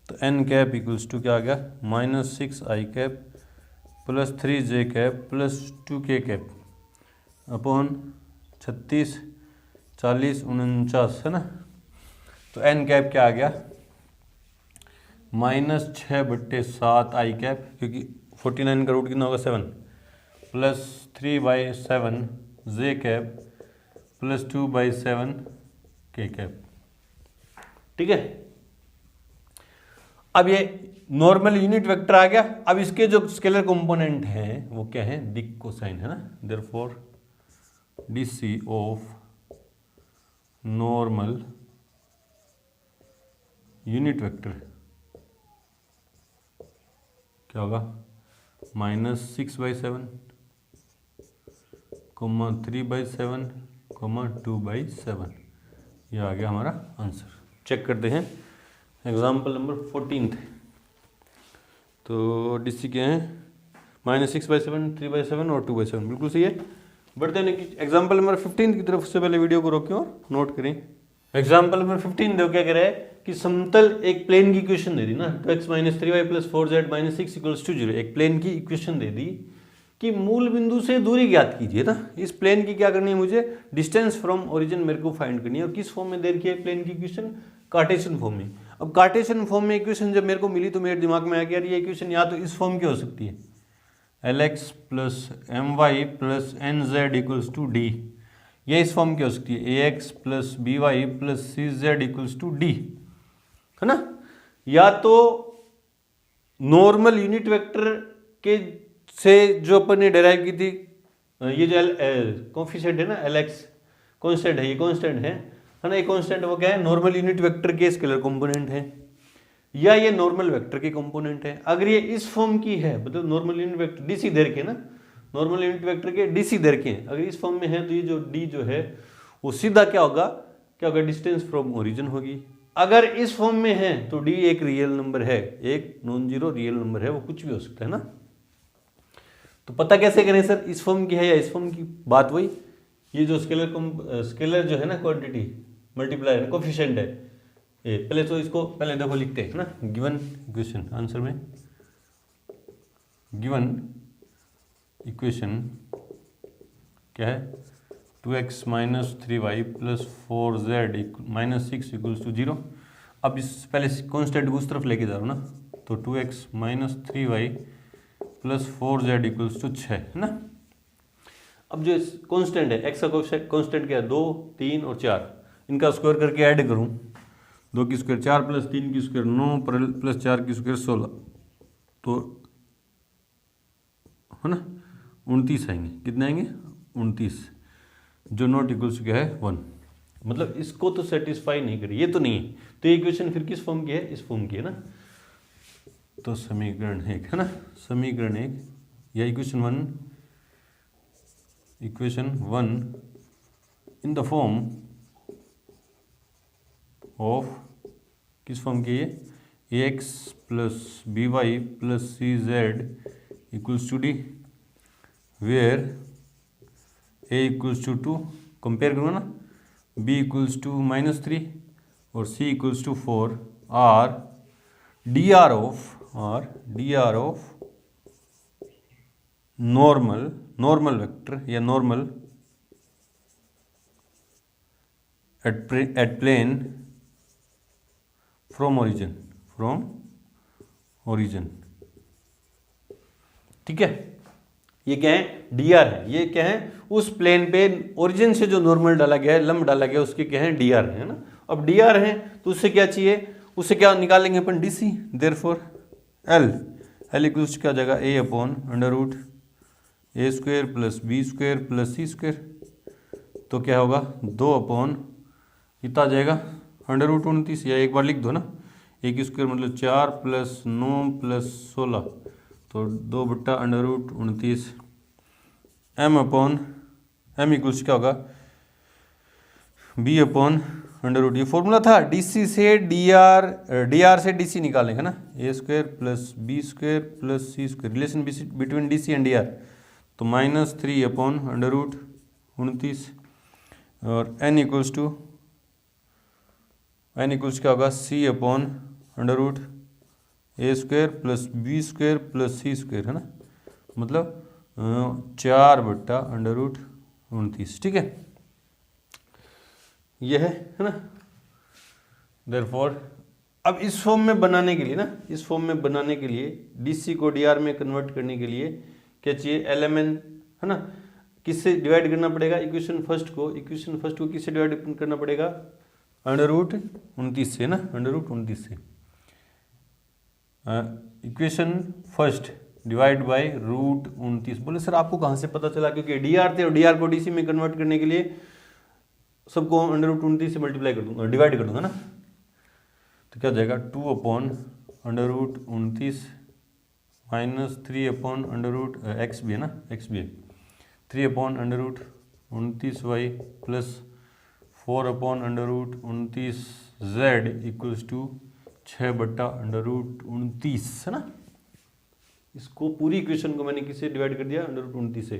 तो एन कैप इक्वल्स टू क्या आ गया, -6i cap plus 3j cap plus 2k cap upon 36 40 49 है ना। तो एन कैप क्या आ गया, -6/7i कैप, क्योंकि 49 का रूट कितना होगा 7, plus 3/7 j cap plus 2/7 k cap, ठीक है। अब ये नॉर्मल यूनिट वेक्टर आ गया। अब इसके जो स्केलर कंपोनेंट हैं वो क्या है, दिक् कोसाइन है ना। Therefore DC of normal unit vector क्या होगा, -6/7 3/7 2/7। ये आ गया हमारा आंसर। चेक करते हैं एग्जाम्पल नंबर 14। तो डीसी क्या है, -6/7 3/7 और 2/7, बिल्कुल सही है। बढ़ते हैं एग्जाम्पल नंबर 15 की तरफ। उससे पहले वीडियो को रोकें और नोट करें। एग्जाम्पल नंबर 15 देखो क्या कह रहा है कि समतल एक प्लेन की इक्वेशन दे दी ना, 2x - 3y + 4z - 6 = 0। एक प्लेन की इक्वेशन दे दी कि मूल बिंदु से दूरी ज्ञात कीजिए ना। इस प्लेन की क्या करनी है मुझे, डिस्टेंस फ्रॉम ओरिजिन मेरे को फाइंड करनी है। और किस फॉर्म में दे रखी है प्लेन की इक्वेशन, कार्टेशियन फॉर्म में। अब कार्टेशियन फॉर्म में इक्वेशन जब मेरे को मिली तो मेरे दिमाग में आ गया यार ये इक्वेशन या तो इस फॉर्म की हो सकती है, LX plus MY plus NZ equals to D, या इस फॉर्म की हो सकती है AX plus BY plus CZ equals to D, है ना। या तो नॉर्मल यूनिट वेक्टर के से जो अपन ने डेराइव की थी, ये जो कोफिशिएंट है ना LX कांस्टेंट है, ये कांस्टेंट है ना, ये कांस्टेंट वो क्या है, नॉर्मल यूनिट वेक्टर के स्केलर कंपोनेंट है, या ये नॉर्मल वेक्टर के कंपोनेंट है। अगर ये इस फॉर्म की है, मतलब नॉर्मल यूनिट वेक्टर डीसी दर के ना, नॉर्मल यूनिट वेक्टर के डीसी दर के अगर इस फॉर्म में है तो ये जो डी जो है वो सीधा क्या होगा, डिस्टेंस फ्रॉम ओरिजिन होगी। अगर इस फॉर्म में है तो डी एक रियल नंबर है, एक नॉन जीरो रियल नंबर है, वो कुछ भी हो सकता है ना। तो पता कैसे करें सर इस फॉर्म की है या इस फॉर्म की, बात वही, ये जो स्केलर जो है ना क्वांटिटी मल्टीप्लायर कोफिशिएंट है, ये पहले तो इसको पहले देखो लिखते हैं ना, गिवन इक्वेशन, आंसर में गिवन इक्वेशन क्या है, 2x minus 3y plus 4z minus 6 equals to 0। अब इस पहले कॉन्स्टेंट को उस तरफ लेके जा रहा हूँ ना, तो 2x minus 3y plus 4z equals to 6, है ना। अब जो कॉन्स्टेंट है x का कॉन्स्टेंट क्या है, 2, 3 और 4, इनका स्क्वायर करके ऐड करूँ, 2 की स्क्वायर 4 प्लस 3 की स्क्वायर 9 प्लस 4 की स्क्वायर 16, तो है ना 29 आएंगे। कितने आएंगे, 29, जो नॉट इक्वल्स क्या है 1। मतलब इसको तो सेटिस्फाई नहीं करी, ये तो नहीं है, तो ये इक्वेशन फिर किस फॉर्म की है, इस फॉर्म की है ना। तो समीकरण 1 है ना, समीकरण 1 या equation 1 in the form of, किस फॉर्म की है, AX plus BY plus CZ equals to D, where A equals to 2, compare करूँगा ना, B इक्वल्स टू -3 और C equals to 4 are dr of normal vector या normal at plane from origin, ठीक है। ये क्या है, dr है, ये क्या है, उस प्लेन पे ओरिजिन से जो नॉर्मल डाला गया है, लंब डाला गया, उसके क्या है, dr है ना। अब dr है तो उससे क्या चाहिए, उससे क्या निकालेंगे अपन, dc, देयरफॉर l इक्वल्स क्या जाएगा, a upon under root A square plus B square plus C square, तो क्या होगा 2 अपॉन इतना आ जाएगा अंडर रूट 29, या एक बार लिख दो ना, एक स्क्वायर मतलब 4 प्लस 9 प्लस 16, तो 2 बट्टा under root 29 m upon m equals क्या होगा, b अपॉन अंडर रूट, ये फॉर्मूला था dc से dr से dc निकालेंगे ना, A square plus B square plus C square, relation between dc and dr, तो -3 अपॉन अंडर रूट 29 और n इक्वल्स क्या होगा, c upon under root A square plus B square plus C square, है ना, मतलब 4 बट्टा अंडर रूट 29, ठीक है, यह है ना। देयरफॉर अब इस फॉर्म में बनाने के लिए ना, इस फॉर्म में बनाने के लिए डीसी को डीआर में कन्वर्ट करने के लिए क्या चाहिए, एलएमएन, है ना। किससे डिवाइड करना पड़ेगा, इक्वेशन फर्स्ट को किससे डिवाइड करना पड़ेगा, अंडर रूट 29 से ना, अंडर रूट 29 से। Equation first divide by root 29। बोले सर आपको कहाँ से पता चला, क्योंकि डीआर थे और डीआर को डीसी में कन्वर्ट करने के लिए सबको अंडर रूट 29 से मल्टीप्लाई कर दूंगा, डिवाइड कर दूंगा ना, तो क्या हो जाएगा 2 upon under root 29 -3 upon under root X भी है ना, एक्स भी है, 3 upon under root 29y plus 4 upon under root 29z equals to 6 बट्टा अंडर रूट 29, है ना। इसको पूरी इक्वेशन को मैंने किससे डिवाइड कर दिया, अंडर रूट 29 से।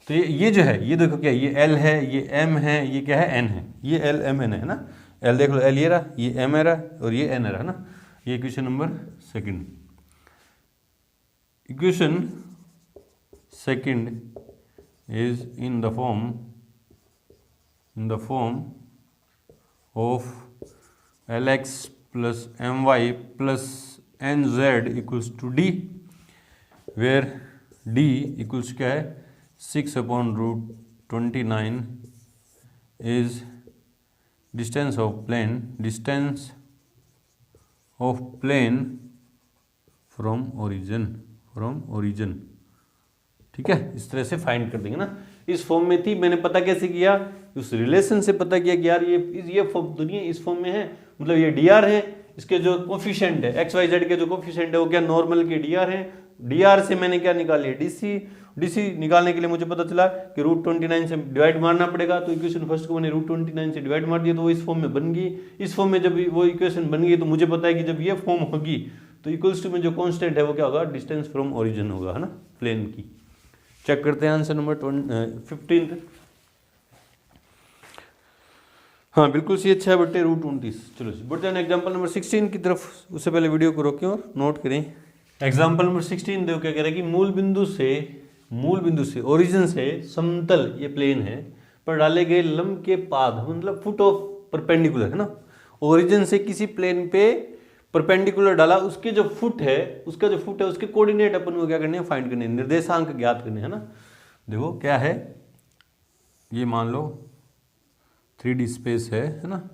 तो ये जो है, ये देखो क्या, ये L है, ये M है, ये क्या है N है, ये L M N है ना, L देख लो, L ये रहा, ये M है रहा और ये N है ना। ये equation number second. Equation second is in the form of LX plus M Y plus N Z equals to D, where D equals क्या है 6/√29 is distance of plane from origin. ठीक है, इस तरह से फाइंड कर देंगे ना। इस फॉर्म में थी, मैंने पता कैसे किया, उस रिलेशन से पता किया कि यार ये फॉर्म दुनिया इस फॉर्म में है, मतलब ये डी आर है, इसके जो कोफिशिएंट है एक्स वाई जेड के जो कोफिशिएंट है वो क्या नॉर्मल के डी आर है। डी आर से मैंने क्या निकाल लिया डी सी निकालने के लिए मुझे पता चला कि √29 से डिवाइड मारना पड़ेगा, तो इक्वेशन फर्स्ट को मैंने √29 से डिवाइड मार दिया तो वो इस फॉर्म में बन गई। इस फॉर्म में जब वो इक्वेशन बन गई तो मुझे पता है कि जब ये फॉर्म होगी तो इक्वल्स टू में जो कांस्टेंट है वो क्या होगा, डिस्टेंस फ्रॉम ओरिजिन होगा, है ना, प्लेन की। चेक करते हैं आंसर नंबर 15। हाँ बिल्कुल सी अच्छा है बटे √29। चलो जी बढ़ते हैं एग्जाम्पल नंबर 16 की तरफ। उससे पहले वीडियो को रोकें और नोट करें। एग्जाम्पल नंबर 16 देखो क्या कह रहा है कि मूल बिंदु से ओरिजिन से समतल ये प्लेन है पर डाले गए लंब के पाद मतलब फुट ऑफ परपेंडिकुलर, है ना, ओरिजिन से किसी प्लेन पे परपेंडिकुलर डाला, उसके जो फुट है उसके कोऑर्डिनेट अपन को क्या करने हैं, फाइंड करने हैं, निर्देशांक ज्ञात करने हैं, है ना। देखो क्या है, ये मान लो 3D स्पेस है ना,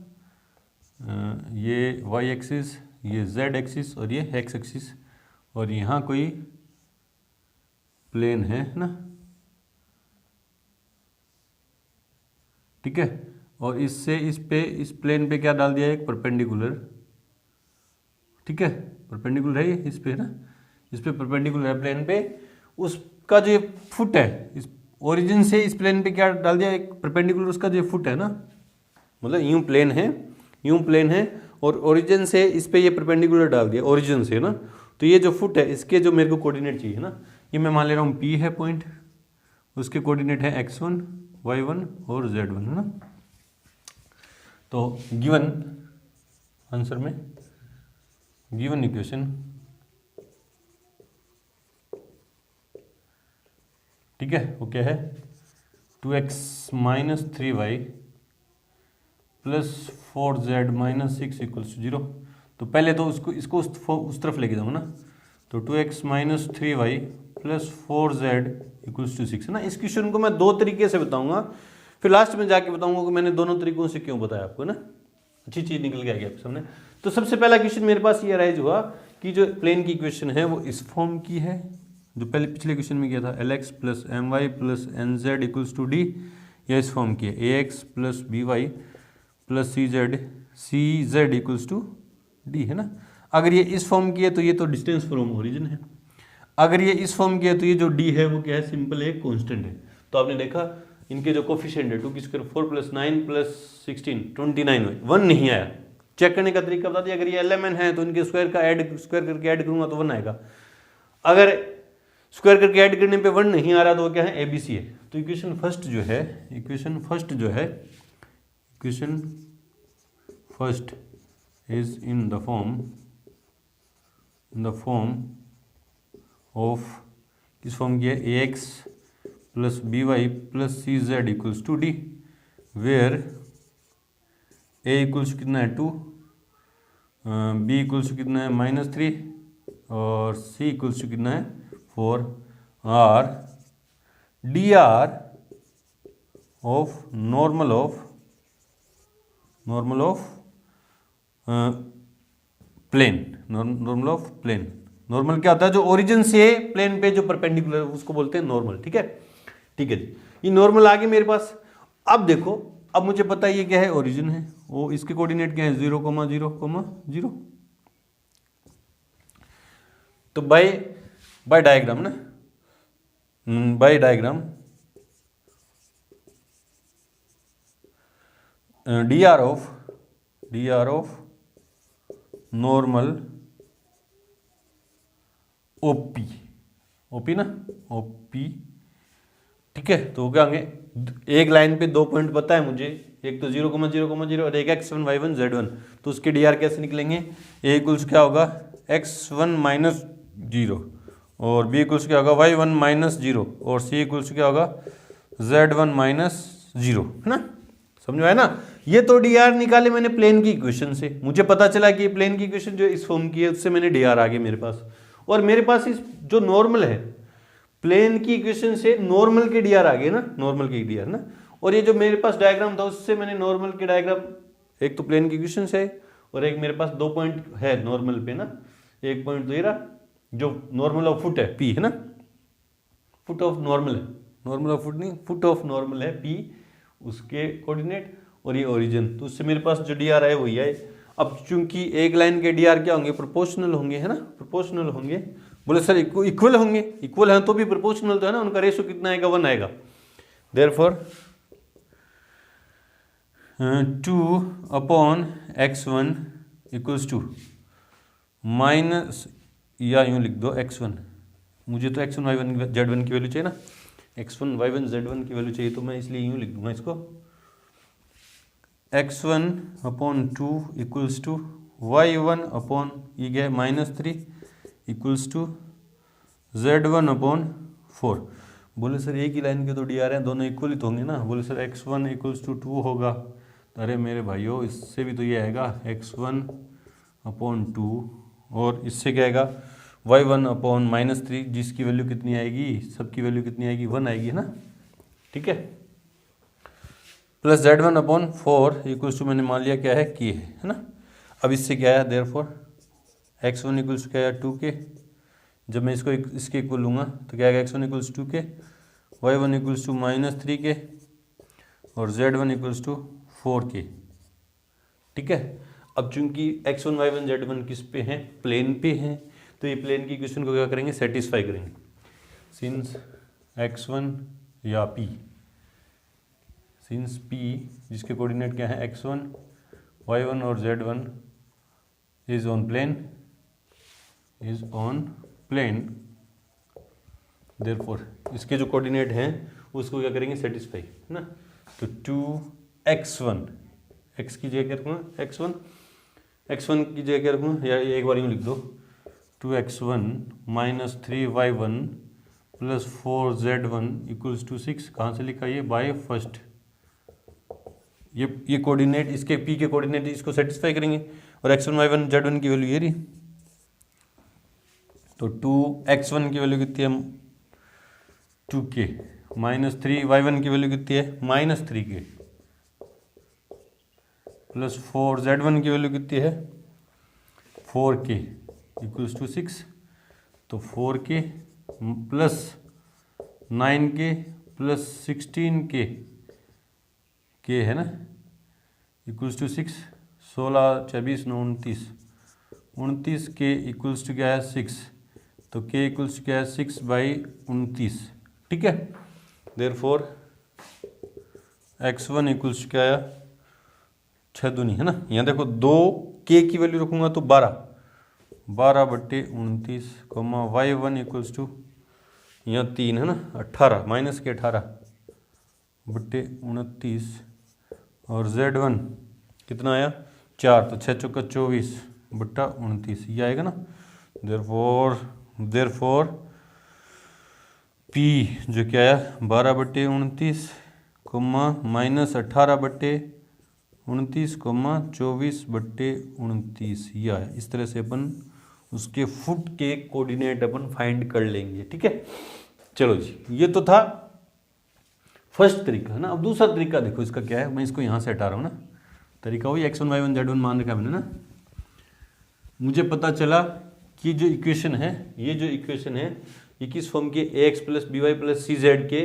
ये y एक्सिस, ये z एक्सिस और ये x एक्सिस, और यहाँ कोई प्लेन है ना, ठीक है, और इससे इस प्लेन पे क्या डाल दिया है, एक परपेंडिकुलर, ठीक है, परपेंडिकुलर है इस पे, है ना, इस पे परपेंडिकुलर है प्लेन पे, उसका जो फुट है इस ओरिजिन से इस प्लेन पे क्या डाल दिया, एक परपेंडिकुलर, उसका जो फुट है ना, मतलब यूं प्लेन है और ओरिजिन से इस पे ये परपेंडिकुलर डाल दिया ओरिजिन से, ना, तो ये जो फुट है इसके जो मेरे को कोऑर्डिनेट चाहिए ना, ये मैं मान ले रहा हूँ P है पॉइंट, उसके कोऑर्डिनेट है x1 y1 और z1, है ना। तो गिवन आंसर में गिवन इक्वेशन, ठीक है, वो क्या है 2x - 3y + 4z - 6 = 0। तो पहले तो इसको उस तरफ लेके जाऊँ ना, तो 2x - 3y + 4z = 6, है ना। इस क्वेश्चन को मैं दो तरीके से बताऊंगा, फिर लास्ट में जाके बताऊंगा कि मैंने दोनों तरीकों से क्यों बताया आपको, ना, अच्छी चीज निकल के आ गई आपके सामने। तो सबसे पहला क्वेश्चन मेरे पास ये राइज हुआ कि जो प्लेन की इक्वेशन है वो इस फॉर्म की है, जो पहले पिछले क्वेश्चन में किया था, Lx + My + Nz = D, या इस फॉर्म की है Ax + By + CZ = D, है ना। अगर ये इस फॉर्म की है तो ये तो डिस्टेंस फ्रॉम ओरिजिन है, अगर ये इस फॉर्म की है तो ये जो D है वो क्या है, सिंपल एक कांस्टेंट है। तो आपने देखा इनके जो कोफिशिएंट है 2 की स्क्वायर 4 + 9 + 16 29 1 नहीं आया। चेक करने का तरीका बता दिया, अगर ये LMN है तो इनके स्क्वायर करके ऐड करूंगा तो 1 आएगा, अगर स्क्वायर करके ऐड करने पे 1 नहीं आ रहा तो वो क्या है, ABC है। तो equation first is in the form of, किस फॉर्म की है, Ax + By + CZ = D, where A equals कितना है 2, B इक्वल्स कितना है -3 और C इक्वल्स कितना है 4, और dr of normal of plane, normal क्या होता है, जो ओरिजिन से प्लेन पे जो परपेंडिकुलर उसको बोलते हैं नॉर्मल, ठीक है जी। ये नॉर्मल आ गया मेरे पास। अब देखो, अब मुझे पता है ये क्या है, ओरिजिन है, वो इसके कोऑर्डिनेट क्या है 0, 0, 0। तो बाय डायग्राम ना, by diagram dr of normal OP ना, OP, ठीक है। तो क्या होंगे, एक लाइन पे 2 पॉइंट पता है मुझे, एक तो 0, 0, 0 और एक x1 y1 z1, तो उसके dr कैसे निकलेंगे, A इक्वल्स क्या होगा x1 - 0 और B इक्वल्स क्या होगा y1 - 0 और C इक्वल्स क्या होगा z1 - 0, है ना, समझ में आया ना। ये तो डी आर निकाले मैंने प्लेन की इक्वेशन से, मुझे पता चला कि प्लेन की इक्वेशन जो इस फॉर्म की है उससे मैंने डी आर आ गया मेरे पास। और मेरे पास इस जो नॉर्मल है प्लेन की इक्वेशन से नॉर्मल के डी आर आ गए ना, नॉर्मल के डी आर ना। और ये जो मेरे पास डायग्राम था उससे मैंने नॉर्मल के डायग्राम, एक तो प्लेन की इक्वेशन से और एक मेरे पास 2 पॉइंट है नॉर्मल पे ना, एक पॉइंट दे रहा जो नॉर्मल ऑफ फुट है पी है ना, फुट ऑफ नॉर्मल है, नॉर्मल ऑफ फुट नहीं, फुट ऑफ नॉर्मल है पी, उसके कोऑर्डिनेट और ये ओरिजिन, तो उससे मेरे पास जो डी आर है वही है। अब चूंकि एक लाइन के डी आर क्या होंगे, प्रोपोर्शनल होंगे है ना, प्रोपोर्शनल होंगे। बोले सर इक्वल होंगे, इक्वल है तो भी प्रोपोर्शनल तो है ना, उनका रेशो कितना आएगा, 1 आएगा। Therefore 2/x1 equals to minus, या यूँ लिख दो x1, मुझे तो x1 y1 z1 की वैल्यू चाहिए ना, x1 y1 z1 की वैल्यू चाहिए, तो मैं इसलिए यूँ लिख दूंगा इसको, x1/2 इक्वल्स टू y1 ये क्या है -3 इक्वल्स टू z1/4। बोले सर एक ही लाइन के तो डी आर हैं, दोनों इक्वल ही तो होंगे ना। बोले सर x1 इक्वल्स टू 2 होगा, अरे मेरे भाइयों इससे भी तो ये आएगा x1/2 और इससे क्या आएगा y1/-3, जिसकी वैल्यू कितनी आएगी, सबकी वैल्यू कितनी आएगी, 1 आएगी ना, ठीक है। प्लस z1/4 इक्वल्स टू मैंने मान लिया क्या है, k है ना। अब इससे क्या आया, देयरफॉर x1 इक्वल्स टू क्या आया 2k, जब मैं इसको इसके इक्वल लूँगा तो क्या आएगा, x1 equals to 2k, y1 equals to -3k और z1 इक्वल्स टू 4k, ठीक है। अब चूंकि x1 y1 z1 किस पे हैं, प्लेन पे हैं, तो ये प्लेन की इक्वेशन को क्या करेंगे, सेटिस्फाई करेंगे। सिंस x1 या p, सिंस p जिसके कोऑर्डिनेट क्या है x1 y1 और z1 is on plane, therefore इसके जो कोऑर्डिनेट हैं उसको क्या करेंगे, सेटिस्फाई है ना। तो 2x1, x की जगह क्या रखूँगा, x1 की जगह क्या रखूँगा, या एक बार यूँ लिख दो, 2x1 -3y1 plus 4z1 equals to 6। कहाँ से लिखा ये, बाय फर्स्ट, ये कोऑर्डिनेट इसके p के कोऑर्डिनेट इसको सेटिस्फाई करेंगे और x1 y1 z1 की वैल्यू ये रही। तो 2x1 की वैल्यू कितनी है, 2k, -3y1 की वैल्यू कितनी है, -3k, प्लस 4z1 की वैल्यू कितनी है, 4k इक्वल्स टू 6। तो 4k plus 9k plus 16k, k है ना, equals to 6, 16 24 9 29, 29k equals to क्या है 6, तो k इक्वल्स टू क्या है 6/29, ठीक है। देयरफॉर x1 इक्वल्स टू क्या आया, 6 दूनी है ना, यहाँ देखो 2k की वैल्यू रखूँगा तो 12/29, y1 इक्वल्स टू यहाँ 3 है ना, 18 -18/29 और z1 कितना आया 4, तो 6 चौका 24/29 ये आएगा ना। देयरफॉर p जो क्या आया 12/29 -18/29 24/29 ये आया। इस तरह से अपन उसके फुट के कोऑर्डिनेट अपन फाइंड कर लेंगे, ठीक है। चलो जी, ये तो था फर्स्ट तरीका है ना। अब दूसरा तरीका देखो इसका क्या है, मैं इसको यहाँ से हटा रहा हूँ ना, तरीका वही x1 y1 z1 मान रखा मैंने ना। मुझे पता चला कि जो इक्वेशन है, ये जो इक्वेशन है ये किस फॉर्म की, ax plus by plus C Z के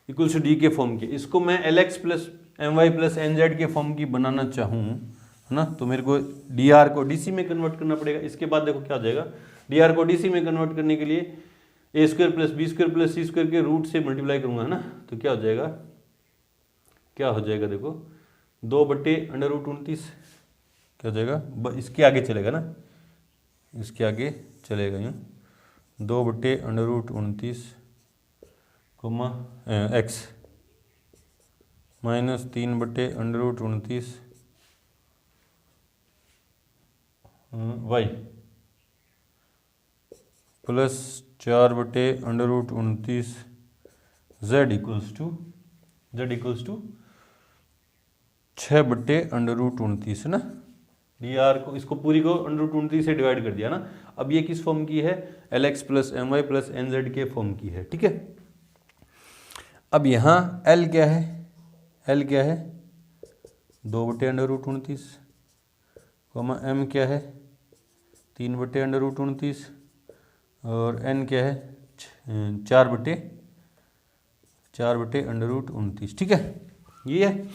इक्वल्स टू डी के फॉर्म की, इसको मैं lx plus my plus nz के फॉर्म की बनाना चाहूँ है ना, तो मेरे को dr को dc में कन्वर्ट करना पड़ेगा। इसके बाद देखो क्या हो जाएगा, dr को dc में कन्वर्ट करने के लिए a square plus B square plus C square के रूट से मल्टीप्लाई करूँगा है ना, तो क्या हो जाएगा, देखो 2/√29 क्या हो जाएगा, इसके आगे चलेगा ना, इसके आगे चलेगा यूँ 2/√29 x minus 3/√29 y plus 4/√29 z equals to 6/√29 है ना। dr को इसको पूरी को √29 से डिवाइड कर दिया ना। अब ये किस फॉर्म की है, lx + my + nz के फॉर्म की है, ठीक है। अब यहाँ l क्या है, l क्या है 2/√29, m क्या है 3/√29 और n क्या है 4/√29, ठीक है। ये है।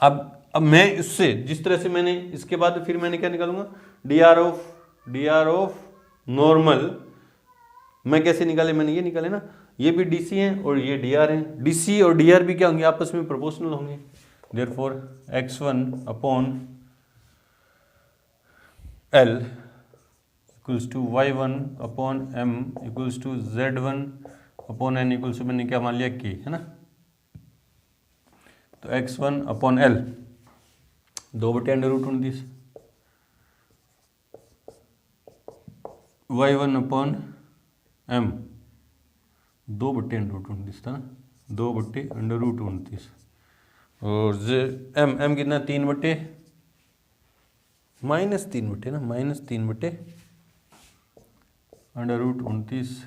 अब मैं इससे जिस तरह से मैंने इसके बाद फिर मैंने क्या निकालूंगा, dr ऑफ नॉर्मल मैं कैसे निकाले, मैंने ये निकाले ना, ये भी dc है और ये dr है। dc और dr भी क्या होंगे, आपस में प्रोपोर्शनल होंगे। Therefore x1/L equals to y1/m equals to z1/n equals to मैंने क्या मान लिया k, है ना। तो x1/L 2/√29, y1/m 2/√29 था ना, 2/√29 और m कितना 3/- ना, -3/√29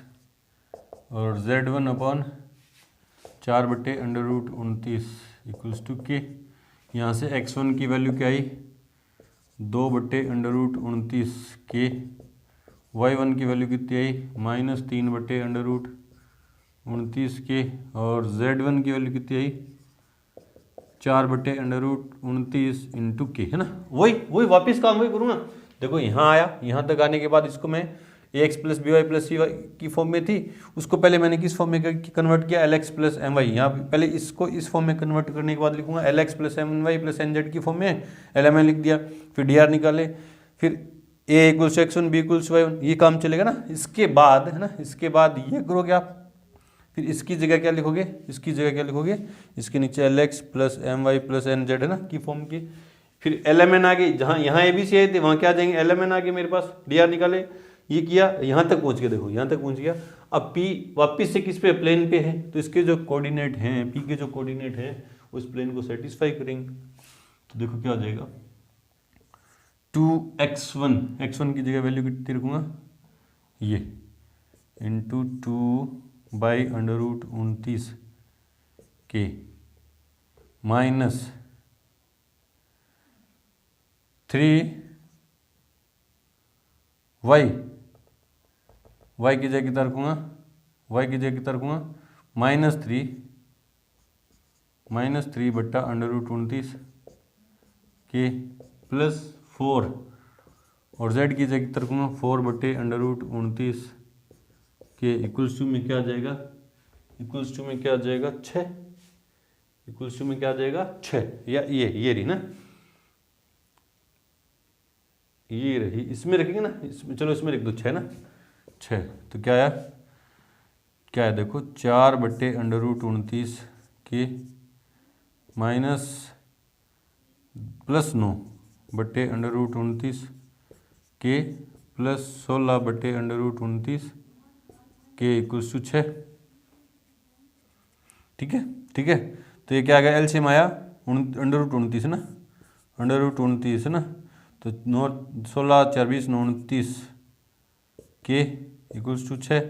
और z1/4/√29 इक्वल्स टू के। यहाँ से x1 की वैल्यू क्या आई 2/√29 के, y1 की वैल्यू कितनी आई -3/√29 के और z1 की वैल्यू कितनी आई 4/√29 इंटू के, है ना। वही वापिस काम वही करूँगा। देखो यहाँ आया, यहाँ तक आने के बाद इसको मैं ax + by + cy की फॉर्म में थी, उसको पहले मैंने किस फॉर्म में कन्वर्ट किया lx + my। यहाँ पहले इसको इस फॉर्म में कन्वर्ट करने के बाद लिखूंगा lx + my + nz की फॉर्म में lmn लिख दिया, फिर dr निकाले, फिर a = x1 b = y1, ये काम चलेगा ना। इसके बाद है ना, इसके बाद ये करोगे आप, फिर इसकी जगह क्या लिखोगे, इसके नीचे lx + my + nz है ना की फॉर्म की, फिर lmn आ गई। जहाँ यहाँ abc आए थे वहाँ क्या आ जाएंगे lmn आ गए मेरे पास, dr निकाले, ये किया, यहाँ तक पहुँच गया। देखो यहाँ तक पहुँच गया। अब p वापस से किस पे, प्लेन पे है, तो इसके जो कोऑर्डिनेट हैं, p के जो कोऑर्डिनेट हैं उस प्लेन को सेटिस्फाई करेंगे। तो देखो क्या हो जाएगा 2x1 की जगह वैल्यू कितनी रखूँगा ये इंटू 2/√29 के -3 y की जगह कितना रखूँगा, -3/√29 के +4 और z की जगह कितना रखूँगा 4/√29 के इक्वल्स टू में क्या आ जाएगा, 6 या ये रही ना, ये रही, इसमें रखेंगे ना, इसमें चलो इसमें लिख दो 6 ना, 6। तो क्या है देखो 4/√29 के -+9/√29 के +16/√29 के इक्वल्स टू 6, ठीक है। तो ये क्या आ गया, एलसीएम आया √29 है ना, √29 है ना, तो 16 4 20 29 के इक्वल्स टू 6।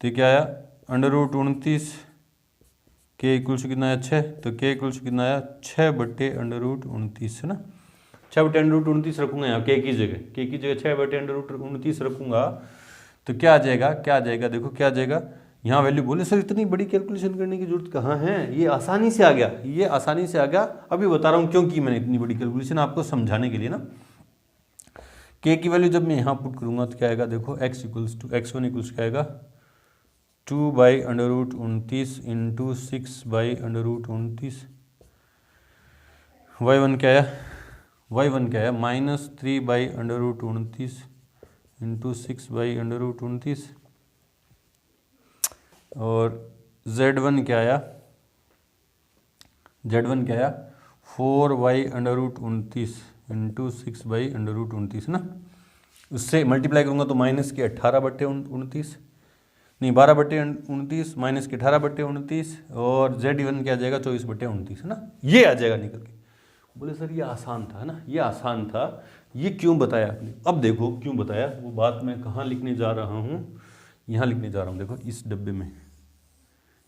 तो क्या आया √29 के इक्वल्स टू कितना आया 6, तो के इक्वल्स टू कितना आया 6/√29 है ना। 6/√29 रखूंगा यहाँ के की जगह 6/√29 रखूंगा। तो क्या आ जाएगा देखो क्या आ जाएगा, यहाँ वैल्यू बोले सर इतनी बड़ी कैलकुलेशन करने की जरूरत कहाँ है, ये आसानी से आ गया। अभी बता रहा हूँ क्यों की मैंने इतनी बड़ी कैलकुलेशन, आपको समझाने के लिए ना। के की वैल्यू जब मैं यहाँ पुट करूँगा तो क्या आएगा देखो x1 इक्वल्स क्या आएगा 2/√29 इंटू 6/√29, y1 क्या आया -3/√29 इंटू 6/√29 और z1 क्या आया 4/√29 इंटू 6/√29 ना। उससे मल्टीप्लाई करूँगा तो -18/29, नहीं 12/29 माइनस के 18/29 और Z1 क्या आ जाएगा 24/29 है ना, ये आ जाएगा निकल के। बोले सर ये आसान था है ना, ये आसान था, ये क्यों बताया आपने? अब देखो क्यों बताया, वो बात मैं कहाँ लिखने जा रहा हूँ, यहाँ लिखने जा रहा हूँ। देखो इस डब्बे में,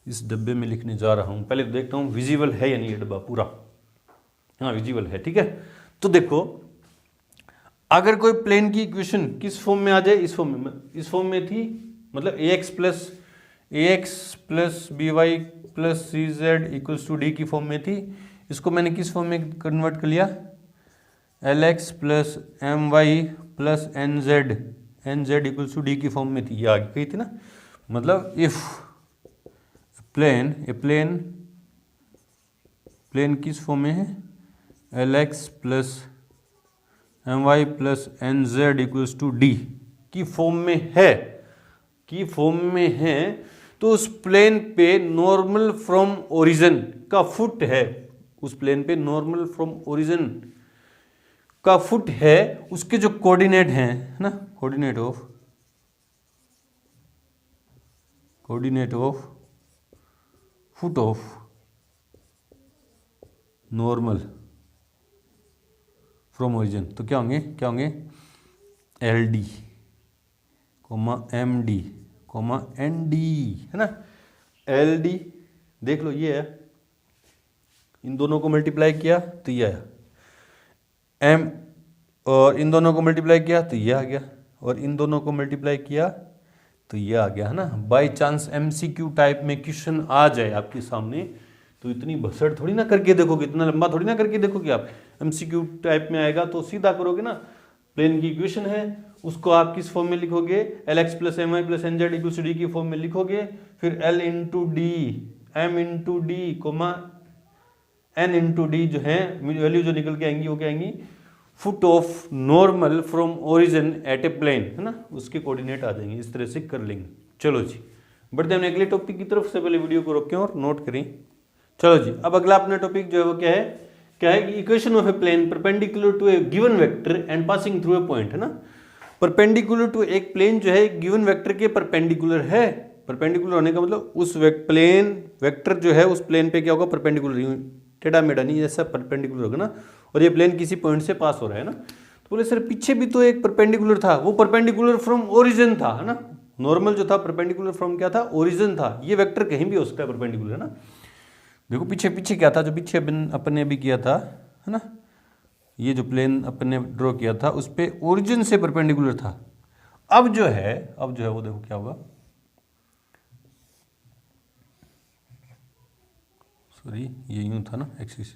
इस डब्बे में लिखने जा रहा हूँ। पहले तो देखता हूँ विजिबल है या नहीं ये डब्बा पूरा। हाँ विजिबल है, ठीक है। तो देखो अगर कोई प्लेन की इक्वेशन किस फॉर्म में आ जाए, इस फॉर्म में थी, मतलब ax plus by plus cz equals to D की फॉर्म में थी। इसको मैंने किस फॉर्म में कन्वर्ट कर लिया, lx plus my plus nz equals to D की फॉर्म में थी, ये आ गई थी ना। मतलब इफ प्लेन किस फॉर्म में है, lx plus my plus nz equals to D की फॉर्म में है, तो उस प्लेन पे नॉर्मल फ्रॉम ओरिजिन का फुट है, उस प्लेन पे नॉर्मल फ्रॉम ओरिजिन का फुट है, उसके जो कोऑर्डिनेट हैं है ना, coordinate of foot of normal from origin, तो क्या होंगे LD MD ND है ना। LD देख लो ये है, इन दोनों को मल्टीप्लाई किया तो ये आया, M और इन दोनों को मल्टीप्लाई किया तो ये आ गया, और इन दोनों को मल्टीप्लाई किया तो ये आ गया है ना। बाय चांस MCQ टाइप में क्वेश्चन आ जाए आपके सामने तो इतनी भसड़ थोड़ी ना करके देखोगे, इतना लंबा थोड़ी ना करके देखोगे आप। MCQ टाइप में आएगा तो सीधा करोगे ना, प्लेन की इक्वेशन है उसको आप किस फॉर्म में लिखोगे, LX plus my plus nz equals to D की फॉर्म में लिखोगे, फिर L into D M into D comma N into D जो है वैल्यू जो निकल के आएंगी वो क्या आएंगी, foot of normal from origin at a plane है ना, उसके कोऑर्डिनेट आ जाएंगे। इस तरह से कर लेंगे। चलो जी बढ़ते हैं अगले टॉपिक की तरफ। से पहले वीडियो को रोकें और नोट करें। चलो जी अब अगला अपना टॉपिक जो है वो क्या है कि equation of a plane perpendicular to a given vector and passing through a point है ना। परपेंडिकुलर टू एक प्लेन जो है एक गिवन वेक्टर के परपेंडिकुलर है। परपेंडिकुलर होने का मतलब उस प्लेन वेक्टर जो है उस प्लेन पे क्या होगा, परपेंडिकुलर, टेढ़ा मेढ़ा नहीं, जैसा परपेंडिकुलर होगा ना, और ये प्लेन किसी पॉइंट से पास हो रहा है ना। तो बोले सर पीछे भी तो एक परपेंडिकुलर था, वो परपेंडिकुलर फ्रॉम ओरिजिन था है ना। नॉर्मल जो था परपेंडिकुलर फ्रॉम क्या था, ओरिजिन था। ये वेक्टर कहीं भी हो सकता है परपेंडिकुलर है ना। देखो पीछे क्या था, जो पीछे अपन ने भी किया था है ना, ये जो प्लेन अपन ने ड्रॉ किया था उस पे ओरिजिन से परपेंडिकुलर था। अब जो है वो देखो क्या होगा, सॉरी ये यूं था ना एक्सिस,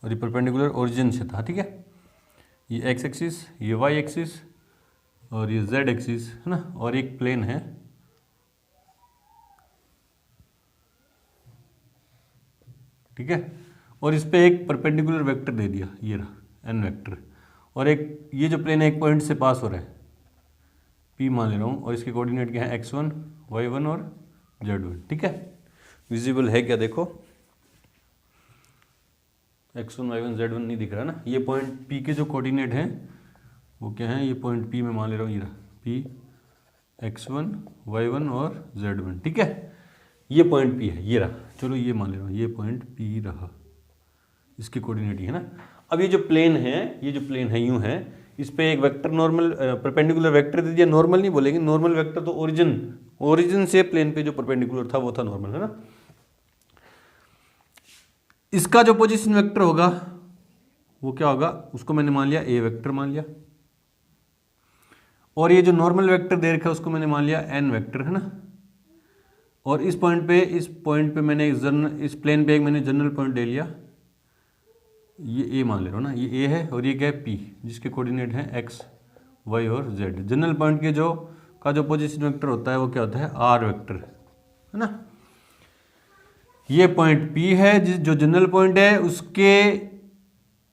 और ये परपेंडिकुलर ओरिजिन से था, ठीक है। ये एक्स एक्सिस, ये वाई एक्सिस और ये जेड एक्सिस है ना, और एक प्लेन है, ठीक है। और इस पे एक परपेंडिकुलर वेक्टर दे दिया, ये रहा एन वेक्टर, और एक ये जो प्लेन है एक पॉइंट से पास हो रहा है, पी मान ले रहा हूँ, और इसके कोऑर्डिनेट क्या है x1 y1 और z1, ठीक है। विजिबल है क्या, देखो x1 y1 z1 नहीं दिख रहा ना। ये पॉइंट P के जो कोऑर्डिनेट हैं वो क्या है, ये पॉइंट P में मान ले रहा हूँ, ये रहा P x1 y1 और z1, ठीक है। ये पॉइंट P है, ये रहा, चलो ये मान ले रहा हूँ, ये पॉइंट P रहा, इसकी कोऑर्डिनेट है ना। अब ये जो प्लेन है यूं है, इस पे एक वेक्टर नॉर्मल परपेंडिकुलर वेक्टर दे दिया। नॉर्मल नहीं बोलेंगे, नॉर्मल वेक्टर तो ओरिजिन से प्लेन पे जो परपेंडिकुलर था वो था नॉर्मल है ना। इसका जो पोजीशन वेक्टर होगा वो क्या होगा, उसको मैंने मान लिया ए वेक्टर मान लिया, और ये जो नॉर्मल वेक्टर दे रखा है उसको मैंने मान लिया एन वेक्टर है ना। और इस पॉइंट पे मैंने इस प्लेन पे एक मैंने जनरल पॉइंट ले लिया, ये ए मान ले रहा हूँ ना, ये ए है और ये क्या है पी, जिसके कोऑर्डिनेट हैं एक्स वाई और जेड। जनरल पॉइंट के जो पोजीशन वेक्टर होता है वो क्या होता है, आर वेक्टर है ना। ये पॉइंट पी है जो जनरल पॉइंट है,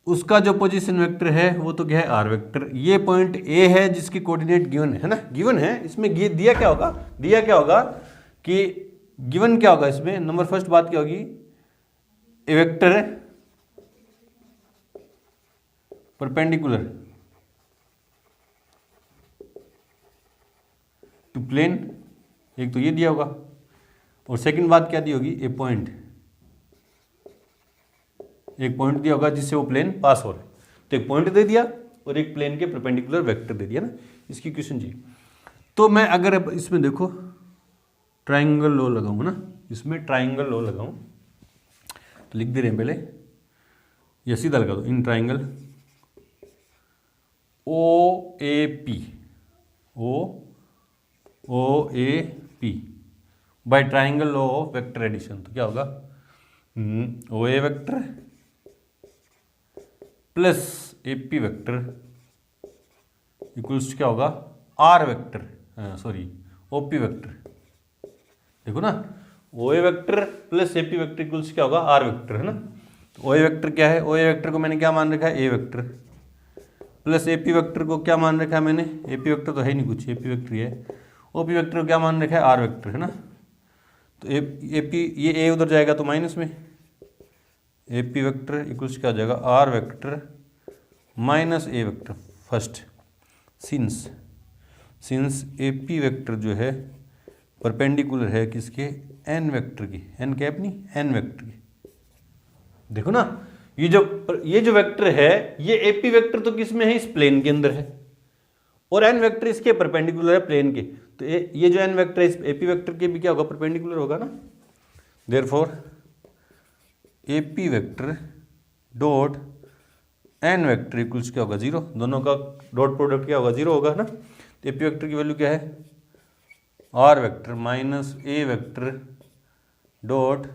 उसका जो पोजीशन वेक्टर है वो तो क्या है, आर वेक्टर। ये पॉइंट ए है जिसकी कोऑर्डिनेट गिवन है ना, गिवन है। इसमें दिया क्या होगा कि गिवन क्या होगा इसमें, नंबर फर्स्ट बात क्या होगी, ए वेक्टर है परपेंडिकुलर टू प्लेन एक तो ये दिया होगा, और सेकंड बात क्या दी होगी, एक पॉइंट दिया होगा जिससे वो प्लेन पास हो रहा है। तो एक पॉइंट दे दिया और एक प्लेन के परपेंडिकुलर वेक्टर दे दिया ना, इसकी इक्वेशन जी। तो मैं अगर अब इसमें देखो ट्राइंगल लॉ लगाऊं ना, इसमें ट्राइंगल लॉ लगाऊं तो लिख दे रहे हैं पहले, या सीधा लगा दो, in triangle O A P by triangle law of vector addition, तो क्या होगा, O A vector plus A P vector equals क्या होगा, R vector, sorry O P vector. देखो ना, O A vector plus A P vector equals क्या होगा, R vector, है ना। तो ओ ए वेक्टर क्या है, ओ ए वेक्टर को मैंने क्या मान रखा है, ए vector, plus A P vector को क्या मान रखा है मैंने, ए पी वेक्टर तो है नहीं कुछ, ए पी वेक्टर है, ओ पी वेक्टर को क्या मान रखा है, आर वेक्टर, है ना। तो ए पी, ये ए उधर जाएगा तो माइनस में, ए पी वेक्टर इक्वल्स क्या हो जाएगा, R vector minus A vector first, since A P vector जो है परपेंडिकुलर है किसके, एन वेक्टर की, एन कैप नहीं, एन वेक्टर की। देखो ना, ये जो वेक्टर है, ये ए पी वेक्टर तो किस में है, इस प्लेन के अंदर है, और एन वेक्टर इसके परपेंडिकुलर है प्लेन के। तो ये जो एन वेक्टर है इस ए पी वेक्टर के भी क्या होगा, परपेंडिकुलर होगा ना। Therefore A P vector dot N vector equals क्या होगा, जीरो, दोनों का डॉट प्रोडक्ट क्या होगा, जीरो होगा ना। तो ए पी वेक्टर की वैल्यू क्या है, are vector minus A vector dot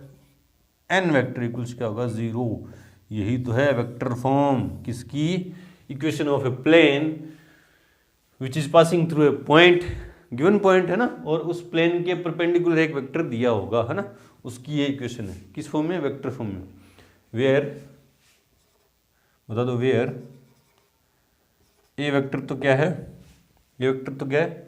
N vector equals क्या होगा, जीरो। यही तो है वेक्टर फॉर्म किसकी, equation of a plane which is passing through a point, given point है ना, और उस प्लेन के परपेंडिकुलर एक वेक्टर दिया होगा, है ना, उसकी ये इक्वेशन है, किस फॉर्म में, वेक्टर फॉर्म में। वेयर, बता दो, वेयर ए वेक्टर तो क्या है, ये वेक्टर तो क्या है,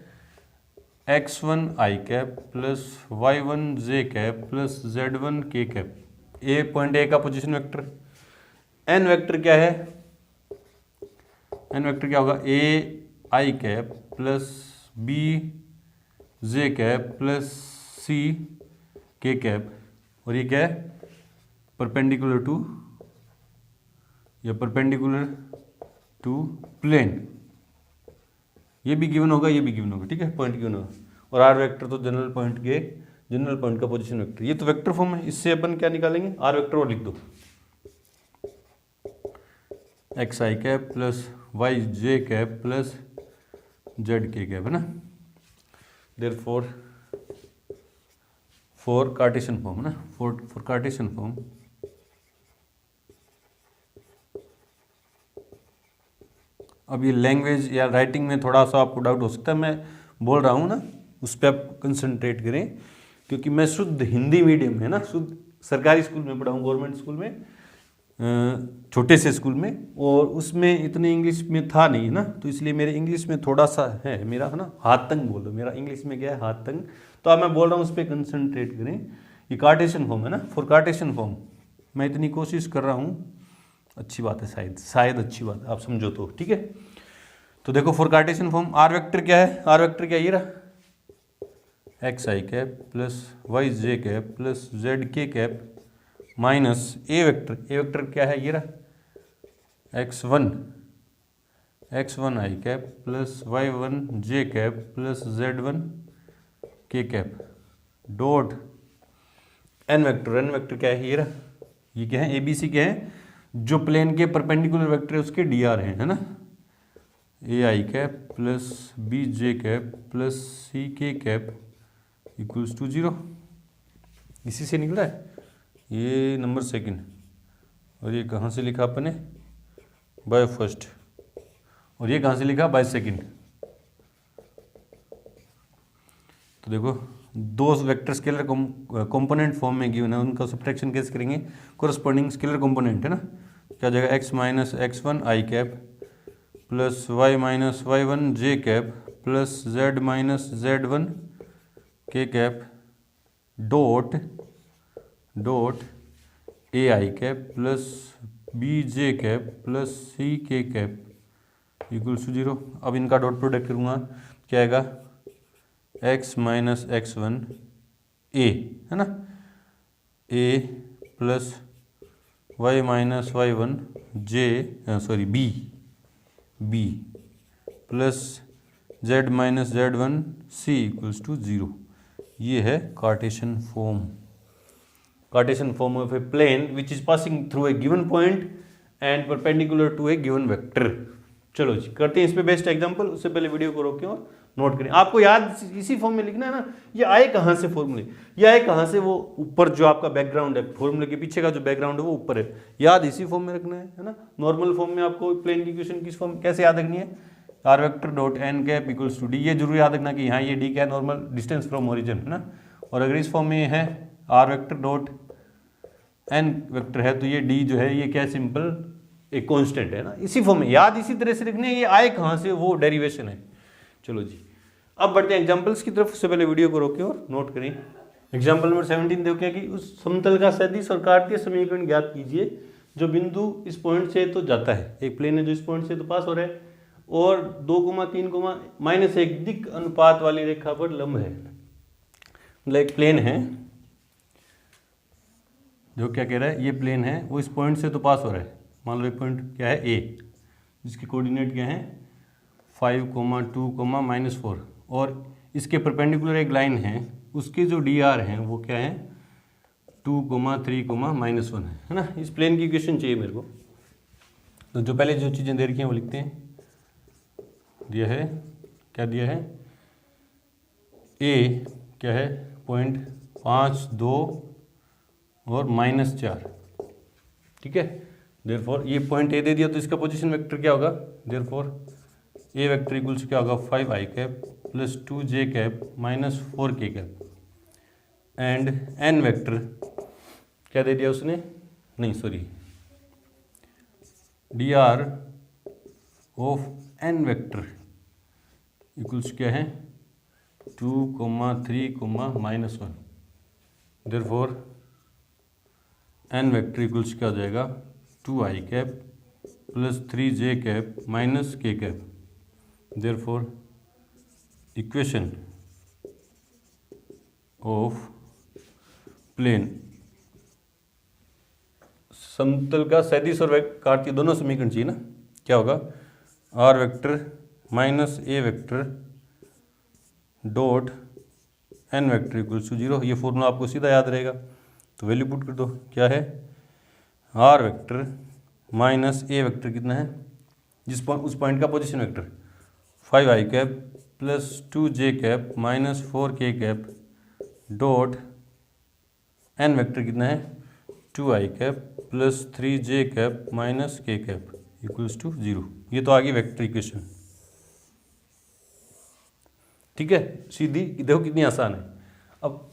x1 i cap plus y1 j cap plus z1 k cap, A point A का पोजीशन वेक्टर। एन वेक्टर क्या है, एन वेक्टर क्या होगा, A I cap plus B J cap plus C K cap, और ये क्या है, perpendicular to, या परपेंडिकुलर टू प्लेन। ये भी गिवन होगा, ये भी गिवन होगा, ठीक है, पॉइंट गिवन होगा। और आर वेक्टर तो जनरल पॉइंट का पोजीशन वेक्टर। ये तो वेक्टर फॉर्म है, इससे अपन क्या निकालेंगे, आर वेक्टर और लिख दो, x I cap plus Y J cap plus Z K cap, है ना। देयरफॉर फॉर कार्टेशियन फॉर्म, है ना, फॉर कार्टेशियन फॉर्म अब ये लैंग्वेज या राइटिंग में थोड़ा सा आपको डाउट हो सकता है, मैं बोल रहा हूँ ना, उस पर आप कंसंट्रेट करें, क्योंकि मैं शुद्ध हिंदी मीडियम है ना, शुद्ध सरकारी स्कूल में पढ़ा हूँ, गवर्नमेंट स्कूल में, छोटे से स्कूल में, और उसमें इतने इंग्लिश में था नहीं ना, तो इसलिए मेरे इंग्लिश में थोड़ा सा है मेरा, है ना, हाथ तंग बोल दो, मेरा इंग्लिश में क्या है, हाथ तंग। तो अब मैं बोल रहा हूँ उस पर कंसंट्रेट करें। ये कार्टेशियन फॉर्म है ना, फॉर कार्टेशियन फॉर्म मैं इतनी कोशिश कर रहा हूँ, अच्छी बात है, शायद अच्छी बात है, आप समझो तो ठीक है। तो देखो for Cartesian form R vector क्या है, आर वेक्टर क्या, ये रहा X I cap plus Y J cap plus Z K cap minus A vector क्या है, ये रहा X one I cap plus Y one J cap plus Z one K cap dot N vector क्या है, ये रहा, ये क्या है, ए बी सी क्या है, जो प्लेन के परपेंडिकुलर वेक्टर है उसके डी आर है ना, A I cap plus B J cap plus C K cap equals to zero. इसी से निकला है ये नंबर सेकंड, और ये कहाँ से लिखा अपने, बाय फर्स्ट, और ये कहाँ से लिखा, बाय सेकंड। तो देखो दो वेक्टर स्केलर कंपोनेंट फॉर्म में गिवन है, उनका सब्ट्रैक्शन कैसे करेंगे, कोरस्पॉन्डिंग स्केलर कंपोनेंट है ना, क्या हो जाएगा, X minus X one I cap plus Y minus Y one J cap plus Z minus Z one K cap dot A I cap plus B J cap plus C K cap equals to zero. अब इनका dot product करूँगा, क्या आएगा, X minus X one A, है ना, A plus Y minus Y one J sorry B, B plus Z minus Z one C equals to 0। ये है Cartesian form. Cartesian form of a plane which is passing through a given point and perpendicular to a given vector. चलो जी करते हैं इस पे best example. उससे पहले वीडियो को रोकें और नोट करें। आपको याद इसी फॉर्म में लिखना है ना, ये आए कहाँ से फॉर्मूले, ये आए कहाँ से, वो ऊपर जो आपका बैकग्राउंड है, फॉर्मूले के पीछे का जो बैकग्राउंड है वो ऊपर है, याद इसी फॉर्म में रखना है ना। नॉर्मल फॉर्म में आपको प्लेन की इक्वेशन किस फॉर्म कैसे याद रखनी है, are vector dot N cap equals to D. ये जरूर याद रखना कि यहाँ ये डी क्या है, नॉर्मल डिस्टेंस फ्रॉम ओरिजिन, है ना। और अगर इस फॉर्म में है are vector dot N vector है तो ये डी जो है ये क्या सिंपल एक कांस्टेंट है ना। इसी फॉर्म में याद इसी तरह से रखने, ये आए कहाँ से वो डेरिवेशन है। चलो जी अब बढ़ते हैं एग्जांपल्स की तरफ। उससे पहले वीडियो को रोकें और नोट करें। एग्जांपल नंबर 17 देखो क्या कि उस समतल का सदिश और कार्तीय समीकरण ज्ञात कीजिए जो बिंदु इस पॉइंट से तो जाता है, एक प्लेन है जो इस पॉइंट से तो पास हो रहा है और 2,3,-1 दिक् अनुपात वाली रेखा पर लंब है। मतलब एक प्लेन है जो क्या कह रहा है, ये प्लेन है वो इस पॉइंट से तो पास हो रहा है। मान लो एक पॉइंट क्या है ए, जिसके कोऑर्डिनेट क्या है 5,2,-4 और इसके परपेंडिकुलर एक लाइन है, उसके जो डी आर हैं वो क्या है 2,3,-1 है ना। इस प्लेन की इक्वेशन चाहिए मेरे को। तो जो पहले जो चीज़ें दे रखी हैं वो लिखते हैं। दिया है क्या, दिया है ए क्या है 0.52 और -4, ठीक है। देयरफॉर ये पॉइंट ए दे दिया तो इसका पोजीशन वेक्टर क्या होगा, देयरफॉर ए वेक्टर इक्वल्स क्या होगा 5i cap plus 2j cap minus 4k cap and N vector क्या दे दिया उसने, नहीं sorry D R of N vector equals क्या है 2,3,-1। देयरफॉर एन वेक्टर इक्वल्स क्या हो जाएगा 2i cap plus 3j cap minus k cap. Therefore equation of plane समतल का सदिश और कार्तीय दोनों समीकरण चाहिए ना, क्या होगा R vector minus A vector dot N vector equals to 0। ये फॉर्मूला आपको सीधा याद रहेगा तो वैल्यू पुट कर दो। क्या है are vector minus A vector कितना है, जिस पॉइंट उस पॉइंट का position vector 5i cap plus 2j cap minus 4k cap dot N vector कितना है 2i cap plus 3j cap minus k cap equals to 0। ये तो आ गई वेक्टर इक्वेशन, ठीक है। सीधी देखो कितनी आसान है। अब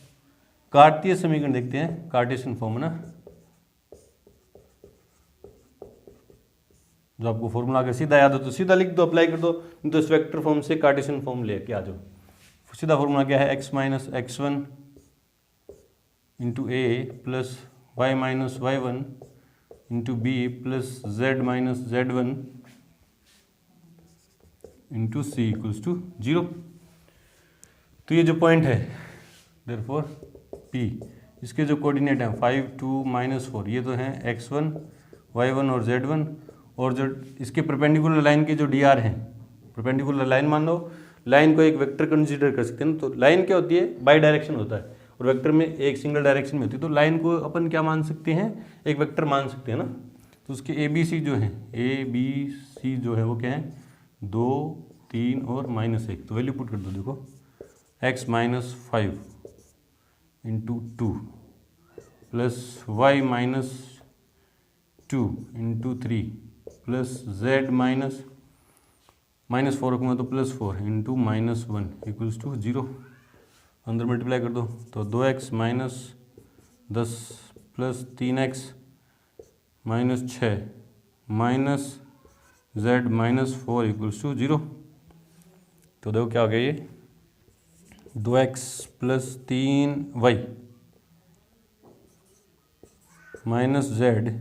कार्तीय समीकरण देखते हैं, कार्टेशियन फॉर्म ना, जो आपको फॉर्मूला अगर सीधा याद हो तो सीधा लिख दो, अप्लाई कर दो, नहीं तो इस वेक्टर फॉर्म से कार्टेशियन फॉर्म लेके आ जाओ। सीधा फॉर्मूला क्या है x minus x1 into A plus y minus y1 into B plus z minus z1 into C equals to 0। तो ये जो पॉइंट है देयरफॉर P, इसके जो कोऑर्डिनेट हैं 5, 2, -4 ये तो हैं x1, y1 और z1, और जो इसके परपेंडिकुलर लाइन के जो डी आर हैं, परपेंडिकुलर लाइन मान लो, लाइन को एक वेक्टर कंसीडर कर सकते हैं ना। तो लाइन क्या होती है बाई डायरेक्शन होता है और वेक्टर में एक सिंगल डायरेक्शन में होती है। तो लाइन को अपन क्या मान सकते हैं, एक वेक्टर मान सकते हैं ना। तो उसके ए बी सी जो है, ए बी सी जो है वो क्या है 2, 3 और -1। तो वैल्यू पुट कर दो, देखो x minus 5 into 2 plus Y minus 2 into 3 plus z minus 4 रखूँगा तो +4 इंटू -1 इक्वल्स टू 0। अंदर मल्टीप्लाई कर दो तो 2x minus 10 plus 3x minus 6 minus z minus 4 equals to 0। तो देखो क्या हो गया, ये 2x plus 3y minus z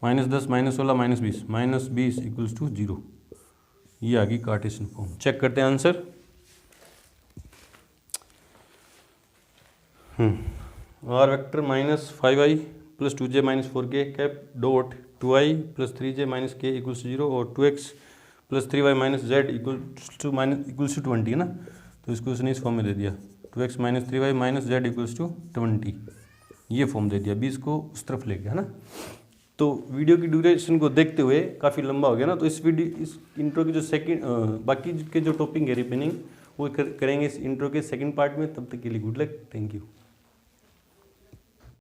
minus 10 minus 16 minus 20 equals to 0। ये आ गई कार्टेशियन फॉर्म। चेक करते हैं answer. R vector minus 5i plus 2j minus 4k cap dot 2i plus 3j minus k equals to 0 और 2x plus 3y minus z equals to 20 है ना, तो इसको उसने इस फॉर्म में दे दिया 2x minus 3y minus z equals to 20, ये फॉर्म दे दिया 20 को उस तरफ लेके, है ना। तो वीडियो की ड्यूरेशन को देखते हुए काफ़ी लंबा हो गया ना, तो इस इंट्रो की जो बाकी के जो टॉपिक है रिमेनिंग वो करेंगे इस इंट्रो के सेकंड पार्ट में। तब तक के लिए गुड लक, थैंक यू।